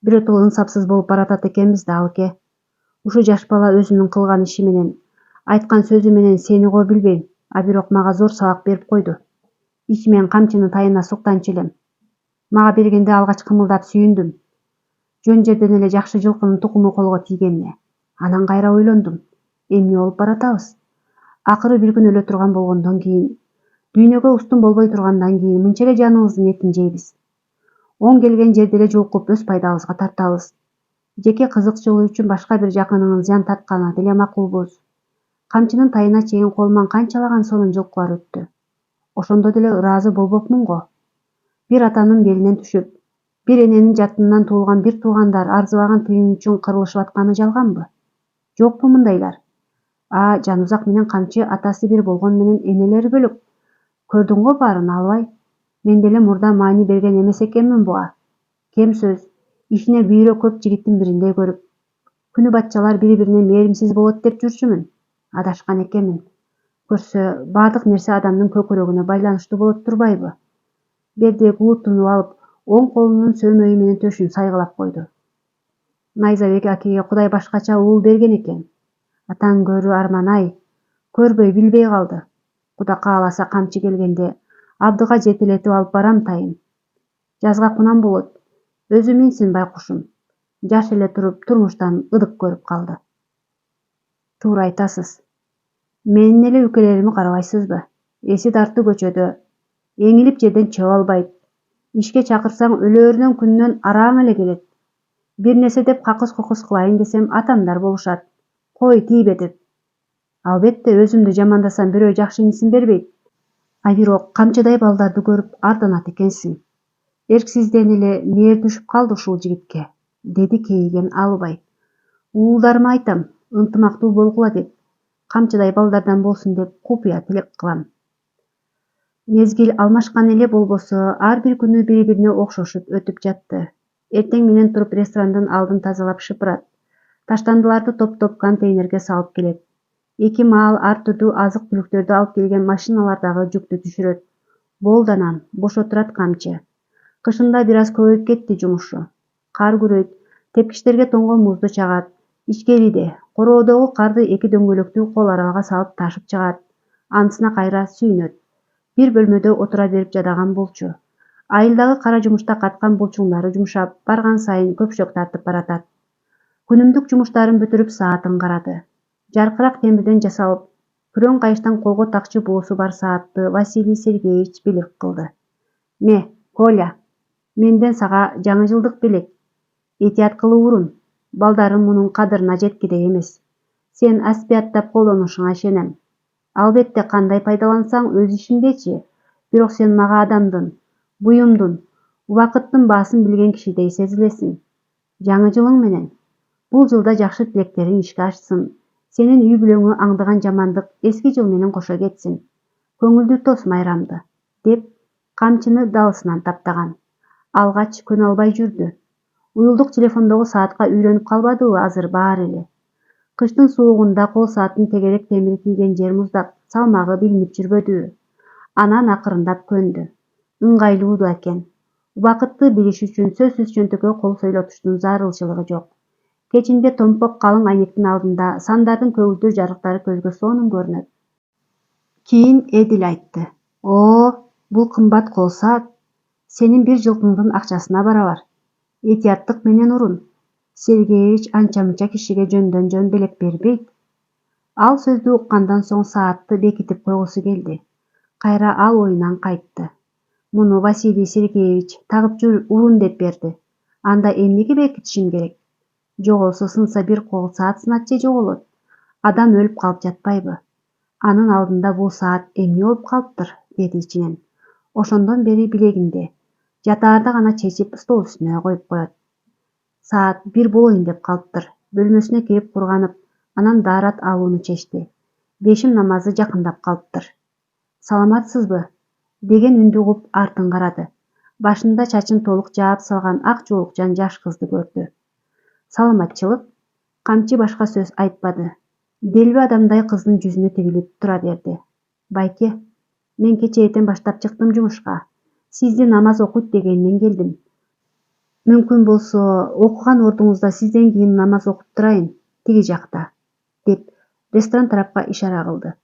биротоло ынсапсыз болуп баратат экенбиз да, Алке. Ушу жаш бала өзүнүн кылган иши менен, айткан сөзү менен сени го билбейм, бирок мага зор сабак берип койду. Ичимен камчынын тайына суктанчу элем. Мага бергенде алгач кымылдап сүйүндүм. Жөн жерден эле жакшы жылкынын тукуму колго тийгенине. Анан кайра ойлондум. Эмне болуп баратабыз? Акыры бир күн өлө турган болгондон кийин, дүйнөгө устун болбой тургандан кийин мынча эле жаныбыздын этин жейбиз. Оң келген жерде эле жулкуп өз пайдабызга тартабыз. Жеке кызыкчылык үчүн башка бир жакыныңын зыян тартканы деле макулбуз. Камчынын тайына чейин колуман канчалаган сонун жылкылар өттү. Ошондо деле ыраазы болбопмун го. Бир атанын белинен түшүп, бир эненин жатынан туулган бир туугандар арзыбаган тыйын үчүн кырылышып атканы жалганбы? Жокпу мындайлар? Жанузак менен Камчы атасы бир болгону менен энелери бөлөк. Көрдүң го баарын, албай? Мен деле мурда маани берген эмес экенмин буга. Кем сөз, ишине бүйрө көп жигиттин бириндей көрүп, күнү батчалар бири-бирине мээримсиз болот деп жүрчүмүн. Адашкан экенмин. Көрсө, баардык нерсе адамдын көкүрөгүнө байланыштуу болот турбайбы? Бердек ууттунуп алып, оң колунун сөөмөйү менен төшүн сайгылап койду. Найзабек акеге Кудай башкача уул берген экен. Атаң көрүү арман-ай, көрбөй билбей калды. Кудай кааласа Камчы келгенде Абдыга жетелетип алып барам тайын. Жазга кунам болот. Өзү минсин байкушум. Жаш эле туруп турмуштан ыдык көрүп калды. Туура айтасыз. Менин эле үкелерими карабайсызбы? Эси тартуу көчөдө. Эңилип жерден чыга албайт. Ишке чакырсаң өлөөрүнөн күнүнөн араң эле келет. Бир нерсе деп какыс-кукус кылайын десем атамдар болушат. Кой тийбе деп. Албетте өзүмдү жамандасам бирөө жакшы инисин бербейт. Бирок Камчыдай балдарды көрүп арданат экенсиң. Эрксизден эле мээр түшүп калды ушул жигитке, деди кейиген Алыбай. Уулдарыма айтам, ынтымактуу болгула деп, Камчыдай балдардан болсун деп купуя тилек кылам. Мезгил алмашкан эле болбосо, ар бир күнү бири-бирине окшошуп өтүп жатты. Эртең менен туруп ресторандын алдын тазалап шыпырат. Таштандыларды топтоп контейнерге салып келет. Эки маал ар түрдүү азык-түлүктөрдү алып келген машиналардагы жүктү түшүрөт. Болду анан, бош отурат Камчы. Кышында бир аз көбөйүп кетти жумушу. Кар күрөйт, тепкичтерге тоңгон музду чагат. Ичкериде, короодогу карды эки дөңгөлөктүү кол арбага салып ташып чыгат. Анысына кайра сүйүнөт. Бир бөлмөдө отура берип жадаган болчу. Айылдагы кара жумушта каткан булчуңдары жумшап, барган сайын көпшөк тартып баратат. Күнүмдүк жумуштарын бүтүрүп саатын карады. Жаркырак темирден жасалып, күрөң кайыштан колго такчы буусу бар саатты Василий Сергеевич белек кылды. Коля, менден сага жаңы жылдык белек. Этият кылып урун. Балдарым мунун кадырына жеткидей эмес. Сен аспияттап колдонушуңа ишенем. Албетте кандай пайдалансаң өз ишиңдечи. Бирок сен мага адамдын, буюмдун, убакыттын баасын билген кишидей сезилесиң. Жаңы жылың менен. Бул жылда жакшы тилектериң ишке ашсын. Сенин үй бүлөңү аңдыган жамандык эски жыл менен кошо кетсин. Көңүлдүү тос майрамды, деп Камчыны далысынан таптаган. Алгач көнө албай жүрдү. Уюлдук телефондогу саатка үйрөнүп калбадыбы азыр баары эле. Кыштын суугунда кол сааттын тегерек темири тийген жер муздап, салмагы билинип жүрбөдүбү. Анан акырындап көндү. Ыңгайлуу да экен. Убакытты билиш үчүн сөзсүз чөнтөккө кол сойлотуштун зарылчылыгы жок. Кечинде томпок калың айнектин алдында сандардын көгүлдүр жарыктары көзгө сонун көрүнөт. Кийин Эдил айтты. Бул кымбат кол саат. Сенин бир жылкыңдын акчасына барабар. Этияттык менен урун. Сергеевич анча-мынча кишиге жөндөн-жөн белек бербейт. Ал сөздү уккандан соң саатты бекитип койгусу келди. Кайра ал оюнан кайтты. Муну Василий Сергеевич тагып жүр урун деп берди. Анда эмнеге бекитишим керек? Жоголсо сынса бир кол саат сынат же жоголот. Адам өлүп калып жатпайбы? Анын алдында бул саат эмне болуп калыптыр, деди ичинен. Ошондон бери билегинде. Жатаарда гана чечип стол үстүнө коюп коет. Саат бир болоюн деп калыптыр. Бөлмөсүнө кирип курганып, анан даарат алууну чечти. Бешим намазы жакындап калыптыр. Саламатсызбы? Деген үндү угуп артын карады. Башында чачын толук жаап салган ак жуулукчан жаш кызды көрдү. Саламатчылык? Камчы башка сөз айтпады. Делби адамдай кыздын жүзүнө тигилип тура берди. Байке, мен кече эртең баштап чыктым жумушка. Сизди намаз окуйт дегенден келдим. Мүмкүн болсо, окуган ордуңузда сизден кийин намаз окуп турайын, тиги жакта, деп ресторан тарапка ишара кылды.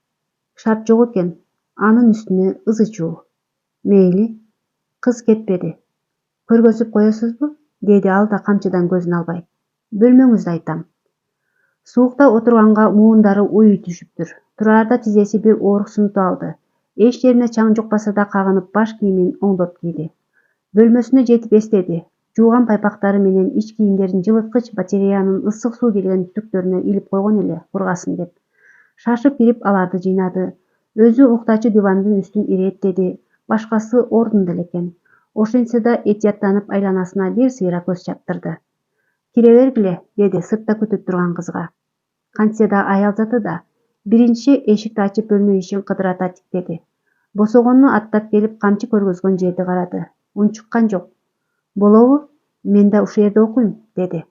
Шарт жок экен, анын үстүнө ызы-чуу. Мейли, кыз кетпеди. Көргөзүп коесузбу? Деди ал да Камчыдан көзүн албай. Бөлмөңүздү айтам. Суукта отурганга муундары уй түшүптүр. Тураарда тизеси бир оорук сынтып алды. Эч жерине чаң жукпаса да кагынып баш кийимин оңдоп кийди. Бөлмөсүнө жетип эстеди. Жууган пайпактары менен ич кийимдерин жылыткыч батареянын ысык суу келген түтүктөрүнө илип койгон эле, кургасын деп. Шашып кирип аларды жыйнады. Өзү уктачу дивандын үстүн иреттеди. Башкасы ордунда эле экен. Ошентсе да этияттанып айланасына бир сыйра көз чаптырды. «Кире бергиле», деди сыртта күтүп турган кызга. Кантсе да аял заты да. Биринчи эшикти ачып бөлмө ишин кыдырата тиктеди. Босогонуна аттап келип камчы көргөзгөн жерди карады. Унчуккан жок. «Болобу? Мен да ушул жерде окуйм», деди.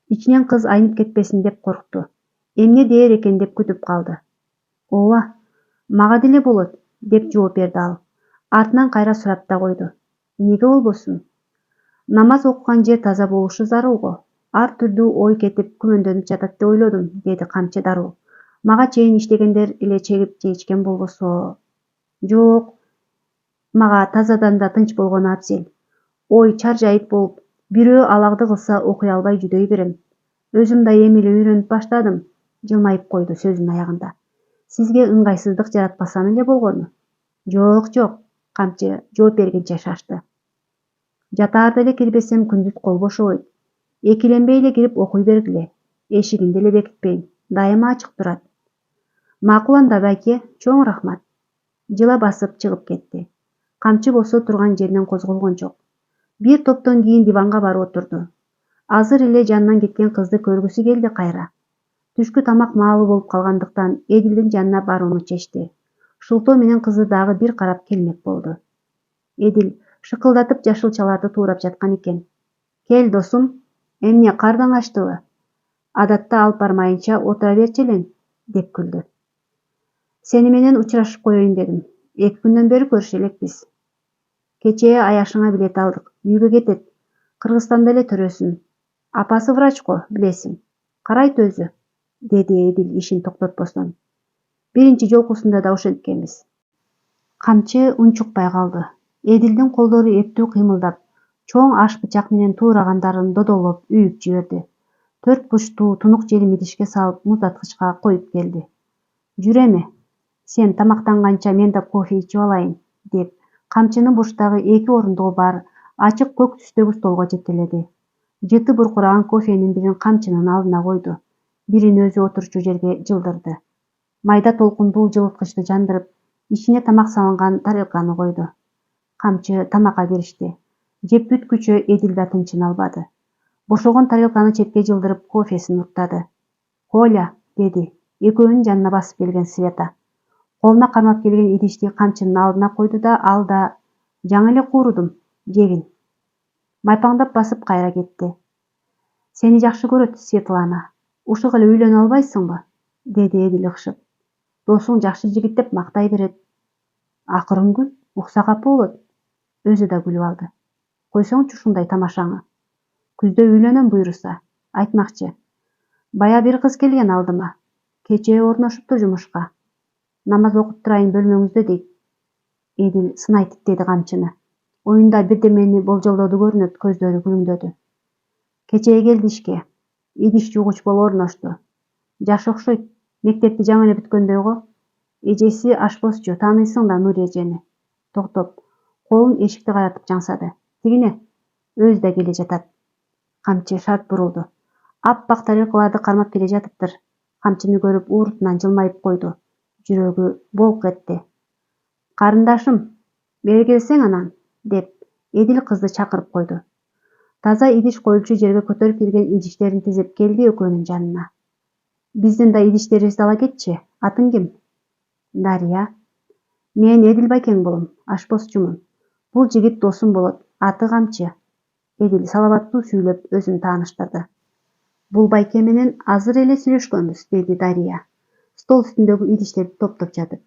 Ичинен кыз айнып кетпесин деп коркту. Эмне дээр экен деп күтүп калды. «Ооба, мага деле болот», деп жооп берди ал. Артынан кайра сурап да койду. «Эмнеге болбосун? Намаз окуган жер таза болушу зарыл го. Ар түрдүү ой кетип, күмөндөнүп жатат деп ойлодум», деди камчы дароо. «Мага чейин иштегендер эле чегип же ичкен болбосо...» «Жок, мага тазадан да тынч болгону абзел. Ой чаржайыт болуп, бирөө алагды кылса окуй албай жүдөй берем. Өзүм да эми эле үйрөнүп баштадым», жылмайып койду сөзүнүн аягында. «Сизге ыңгайсыздык жаратпасам эле болгону?» Жок, камчы жооп бергенче шашты. «Жатаарда эле кирбесем күндүз кол бошобойт. Экиленбей эле кирип окуй бергиле. Эшигин деле бекитпейм, дайыма ачык турат». «Макул анда байке, чоң рахмат». Жыла басып чыгып кетти. Камчы болсо турган жеринен козголгон жок. Бир топтон кийин диванга барып отурду. Азыр эле жанынан кеткен кызды көргүсү келди кайра. Түшкү тамак маалы болуп калгандыктан Эдилдин жанына барууну чечти. Шултоо менен кызды дагы бир карап келмек болду. Эдил шыкылдатып жашылчаларды туурап жаткан экен. «Кел, досум, эмне кардаң ачтыбы? Адатта алып бармайынча отура берчи элең», деп күлдү. «Сени менен учурашып коеюн дедим. 2 күндөн бери көрүшө элекпиз. Кечээ аяшыңа билет алдык. Үйгө кетет. Кыргызстанда эле төрөсүн. Апасы врач го, билесиң. Карайт өзү», деди Эдил ишин токтотпостон. «Биринчи жолкусунда да ошенткенбиз». Камчы унчукпай калды. Эдилдин колдору эптүү кыймылдап, чоң аш бычак менен туурагандарын додолоп үйүп жиберди. 4 бурчтуу тунук желим идишке салып муздаткычка коюп келди. «Жүр эми. Сен тамактанганча мен да кофе ичип алайын», деп камчыны бурчтагы 2 орундугу бар ачык көк түстөгү столго жетеледи. Жыты буркураган кофенин бирин камчынын алдына койду. Бирин өзү отурчу жерге жылдырды. Майда толкундуу жылыткычты жандырып, ичине тамак салынган тарелканы койду. Камчы тамакка киришти. Жеп бүткүчө Эдил да тынчын албады. Бошогон тарелканы четке жылдырып кофесин урттады. «Коля», деди, экөөнүн жанына басып келген Света. Колуна кармап келген идишти камчынын алдына койду да ал да: «Жаңы эле куурудум, жегин». Майпаңдап басып кайра кетти. «Сени жакшы көрөт, Светлана. Ушуга эле үйлөнө албайсыңбы?» деди Эдил ыкшып. «Досуң жакшы жигит деп мактай берет». «Акырын күл, укса капа болот». Өзү да күлүп алды. «Койсоңчу ушундай тамашаңы. Күздө үйлөнөм буйруса. Айтмакчы. Бая бир кыз келген алдыма. Кечээ орношупту жумушка. Намаз окуп турайын бөлмөңүздө дейт». Эдил сынай тиктеди камчыны. Оюнда бирдемени болжолдоду көрүнөт, көздөрү күлүмдөдү. «Кечээ келди ишке. Идиш жуугуч болуп орношту. Жашы окшойт. Мектепти жаңы эле бүткөндөй го. Эжеси ашпозчу, тааныйсың да Нури эжени». Токтоп, колун эшикти каратып жаңсады. «Тигине, өзү да келе жатат». Камчы шарт бурулду. Аппак тарелкаларды кармап келе жатыптыр. Камчыны көрүп уурутунан жылмайып койду. Жүрөгү болк этти. «Карындашым, бери келсең анан», деп Эдил кызды чакырып койду. Таза идиш коюлчу жерге көтөрүп кирген идиштерин тизип келди экөөнүн жанына. «Биздин да идиштерибизди ала кетчи. Атың ким?» «Дарья». «Мен Эдил байкең болом, ашпозчумун. Бул жигит досум болот, аты Камчы». Эдил салабаттуу сүйлөп өзүн тааныштырды. «Бул байке менен азыр эле сүйлөшкөнбүз», деди Дарья, стол үстүндөгү идиштерди топтоп жатып.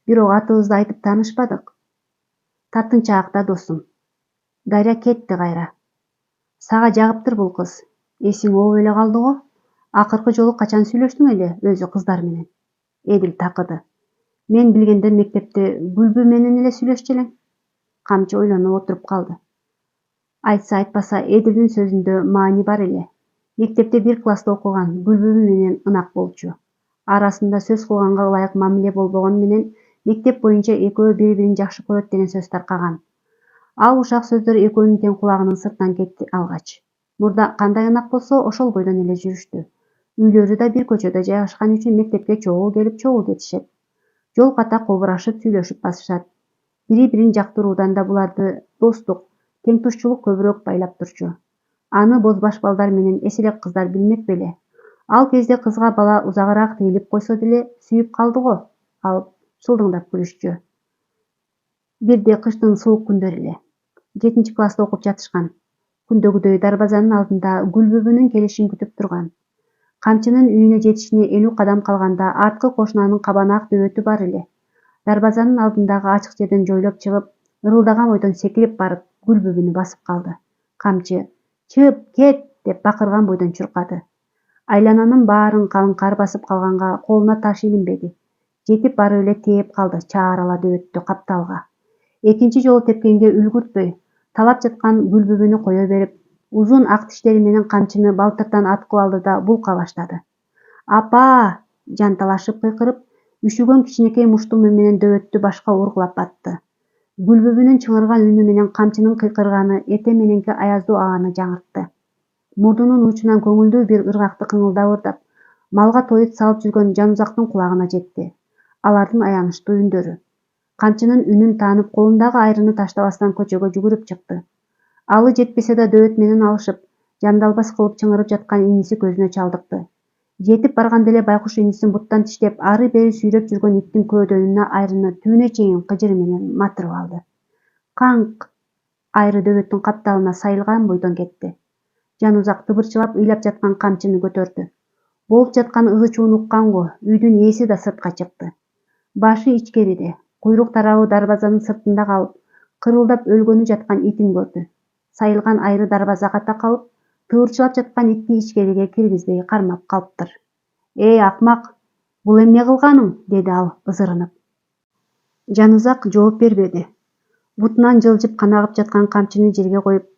«Бирок атыбызды айтып таанышпадык. Тартынчаак да досум». Дарья кетти кайра. «Сага жагыптыр бул кыз. Эсиң ооп эле калды го. Акыркы жолу качан сүйлөштүң эле өзү кыздар менен?» Эдил такыды. «Мен билгенде мектепте Гүлбү менен эле сүйлөшчү элең». Камчы ойлонуп отуруп калды. Айтса айтпаса Эдилдин сөзүндө маани бар эле. Мектепте бир класста окуган, Гүлбү менен ынак болчу. Арасында сөз кылганга ылайык мамиле болбогону менен мектеп боюнча экөө бири-бирин жакшы көрөт деген сөз таркаган. Ал ушак сөздөр экөөнүн тең кулагынын сыртынан кетти алгач. Мурда кандай ынак болсо, ошол бойдон эле жүрүштү. Үйлөрү да бир көчөдө жайгашкан үчүн мектепке чогуу келип чогуу кетишет. Жол ката кобурашып сүйлөшүп басышат. Бири-бирин жактыруудан да буларды достук, теңтушчулук көбүрөөк байлап турчу. Аны бозбаш балдар менен эселек кыздар билмек беле. Ал кезде кызга бала узагыраак тийилип койсо деле сүйүп калды го, алып шылдыңдап күлүшчү. Бирде кыштын суук күндөрү эле. 7-класста окуп жатышкан. Күндөгүдөй дарбазанын алдында Гүлбүбүнүн келишин күтүп турган. Камчынын үйүнө жетишине 50 кадам калганда арткы кошунанын кабанак дөбөтү бар эле. Дарбазанын алдындагы ачык жерден жойлоп чыгып, ырылдаган бойдон секирип барып Гүлбүбүнү басып калды. Камчы «Чыгып кет!» деп бакырган бойдон чуркады. Айлананын баарын калың кар басып калганга колуна таш илинбеди. Жетип барып эле тээп калды чаарала дөбөттү капталга. Экинчи жолу тепкенге үлгүртпөй, талап жаткан Гүлбүбүнү кое берип, узун ак тиштери менен камчыны балтырдан аткып алды да булка баштады. «Апа!» жанталашып кыйкырып, үшүгөн кичинекей муштуму менен дөбөттү башка ургулап батты. Гүлбүбүнүн чыңырган үнү менен камчынын кыйкырганы эртең мененки аяздуу абаны жаңыртты. Мурдунун учунан көңүлдүү бир ыргакты кыңылдап ырдап, малга тоют салып жүргөн Жанузактын кулагына жетти. Алардын аянычтуу үндөрү. Камчынын үнүн таанып, колундагы айрыны таштабастан көчөгө жүгүрүп чыкты. Алы жетпесе да дөбөт менен алышып, жандалбас кылып чыңырып жаткан иниси көзүнө чалдыкты. Жетип барганда эле байкуш инисин буттан тиштеп, ары-бери сүйрөп жүргөн иттин көөдөнүнө айрыны түүнө чейин кыжыры менен матырып алды. Канк! Айры дөбөттүн капталына сайылган бойдон кетти. Жанузак тыбырчылап ыйлап жаткан камчыны көтөрдү. Болуп жаткан ызы-чууну укканго, үйдүн ээси да сыртка чыкты. Башы ичкериде, куйрук тарабы дарбазанын сыртында калып, кырылдап өлгөнү жаткан итин көрдү. Сайылган айры дарбазага такалып, тыбырчылап жаткан итти ичкериге киргизбей кармап калыптыр. «Эй, акмак, бул эмне кылганың?» деди ал ызырынып. Жанузак жооп бербеди. Бутунан жылжып канагып жаткан камчыны жерге коюп,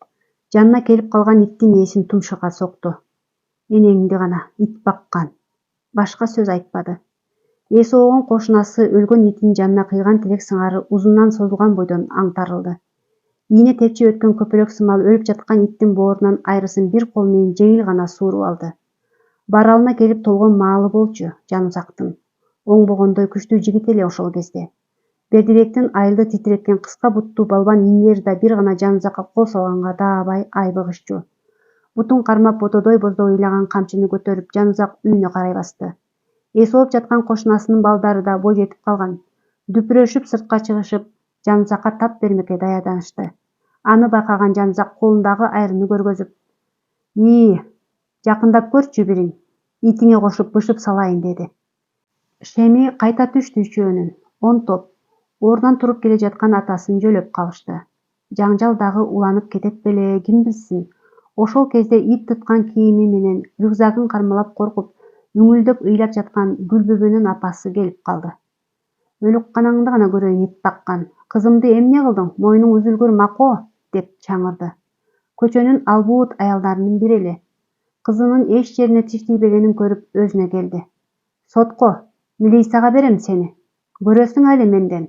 жанына келип калган иттин ээсин тумшуга сокту. Энеңди гана ит баккан. Башка сөз айтпады. Эс оогон кошунасы өлгөн итинин жанына кыйган тилек сыңары узундан созулган бойдон аңтарылды. Ийне тепчи өткөн көпөлөк сымал өлүп жаткан иттин боорунан айрысын бир кол менен жеңил гана сууруп алды. Баралына келип толгон маалы болчу Жанузактын. Оңбогондой күчтүү жигит эле ошол кезде. Бердибектин айылды титиреткен кыска буттуу балбан инилери да бир гана Жанузакка кол салганга даабай айбыгышчу. Бутун кармап ботодой боздоп ыйлаган камчыны көтөрүп Жанузак үйүнө карай басты. Эс ооп жаткан кошунасынын балдары да бой жетип калган. Дүпүрөшүп сыртка чыгышып, Жанузакка тап бермекке даярданышты. Аны байкаган Жанузак колундагы айрыны көргөзүп: «Ии, жакындап көрчү бириң, итиңе кошуп бышып салайын» деди. Шеми кайта түштү үчөөнүн. Он топ ордунан туруп келе жаткан атасын жөлөп калышты. Жаңжал дагы уланып кетет беле, ким билсин. Ошол кезде ит туткан кийими менен рюкзагын кармалап коркуп, үңүлдөп ыйлап жаткан Гүлбүбүнүн апасы келип калды. «Өлүк канаңды гана көрөйүн, ит баккан. Кызымды эмне кылдың, мойнуң үзүлгүр Мако?» деп чаңырды. Көчөнүн албуут аялдарынын бири эле. Кызынын эч жерине тиш тийбегенин көрүп өзүнө келди. «Сотко, милицияга берем сени. Көрөсүң али менден».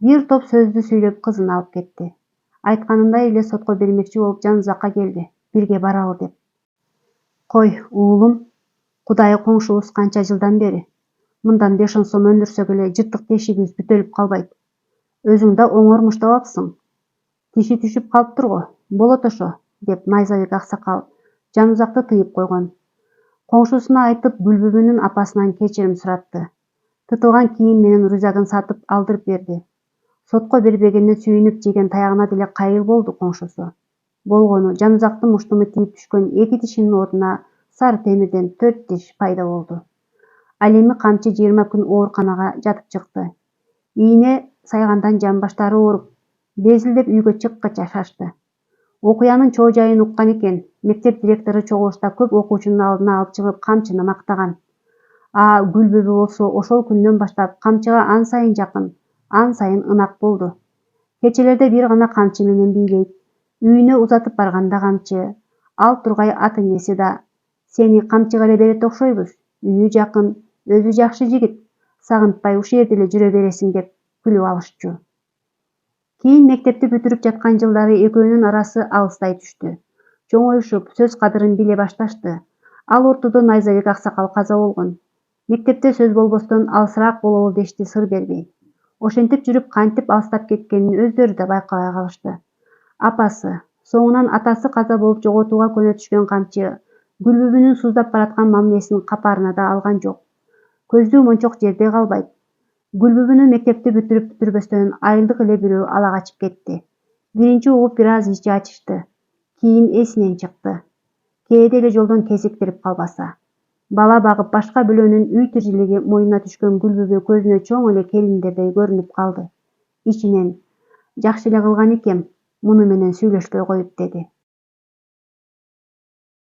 Бир топ сөздү сүйлөп кызын алып кетти. Айтканындай эле сотко бермекчи болуп Жанузакка келди, бирге баралы деп. «Кой, уулум, Кудай коңшубуз канча жылдан бери. Мындан 5 сом өндүрсөк эле жыртык тешигибиз бүтөлүп калбайт. Өзүң да оңор муштабапсың. Тиши түшүп калыптыр го, болот ошо» деп найзабек аксакал Жанузакты тыйып койгон. Коңшусуна айтып Гүлбүбүнүн апасынан кечирим суратты. Тытылган кийим менен рюкзагын сатып алдырып берди. Сотко бербегенине сүйүнүп жеген таягына деле кайыл болду коңшусу. Болгону Жанузактын муштуму тийип түшкөн 2 тишинин ордуна сары темирден 4 тиш пайда болду. Ал эми камчы 20 күн ооруканага жатып чыкты. Ийне сайгандан жамбаштары ооруп, безилдеп үйгө чыккыча шашты. Окуянын чоо жайын уккан экен. Мектеп директору чогулушта көп окуучунун алдына алып чыгып камчыны мактаган. Гүлбүбү болсо ошол күндөн баштап камчыга ан сайын жакын, ан сайын ынак болду. Кечелерде бир гана камчы менен бийлейт. Үйүнө узатып барганда камчы. Ал тургай ат энеси да: «Сени камчыга эле берет окшойбуз. Үйү жакын, өзү жакшы жигит. Сагынтпай ушул жерде эле жүрө бересиң» деп күлүп алышчу. Кийин мектепти бүтүрүп жаткан жылдары экөөнүн арасы алыстай түштү. Чоңоюшуп, сөз кадырын биле башташты. Ал ортодо Найзабек аксакал каза болгон. Мектепте сөз болбостон алысыраак бололу дешти сыр бербей. Ошентип жүрүп кантип алыстап кеткенин өздөрү да байкабай калышты. Апасы, соңунан атасы каза болуп жоготууга көнө түшкөн камчы Гүлбүбүнүн суздап бараткан мамилесин капарына да алган жок. Көздүү мончок жерде калбайт. Гүлбүбүнү мектепти бүтүрбөстөн айылдык эле бирөө ала качып кетти. Биринчи угуп бир аз ичи ачышты. Кийин эсинен чыкты. Кээде эле жолдон кезиктирип калбаса. Бала багып башка бөлөнүн үй тирчилиги мойнуна түшкөн Гүлбүбү көзүнө чоң эле келиндердей көрүнүп калды. Ичинен: «Жакшы эле кылган экем, муну менен сүйлөшпөй коюп», — деди.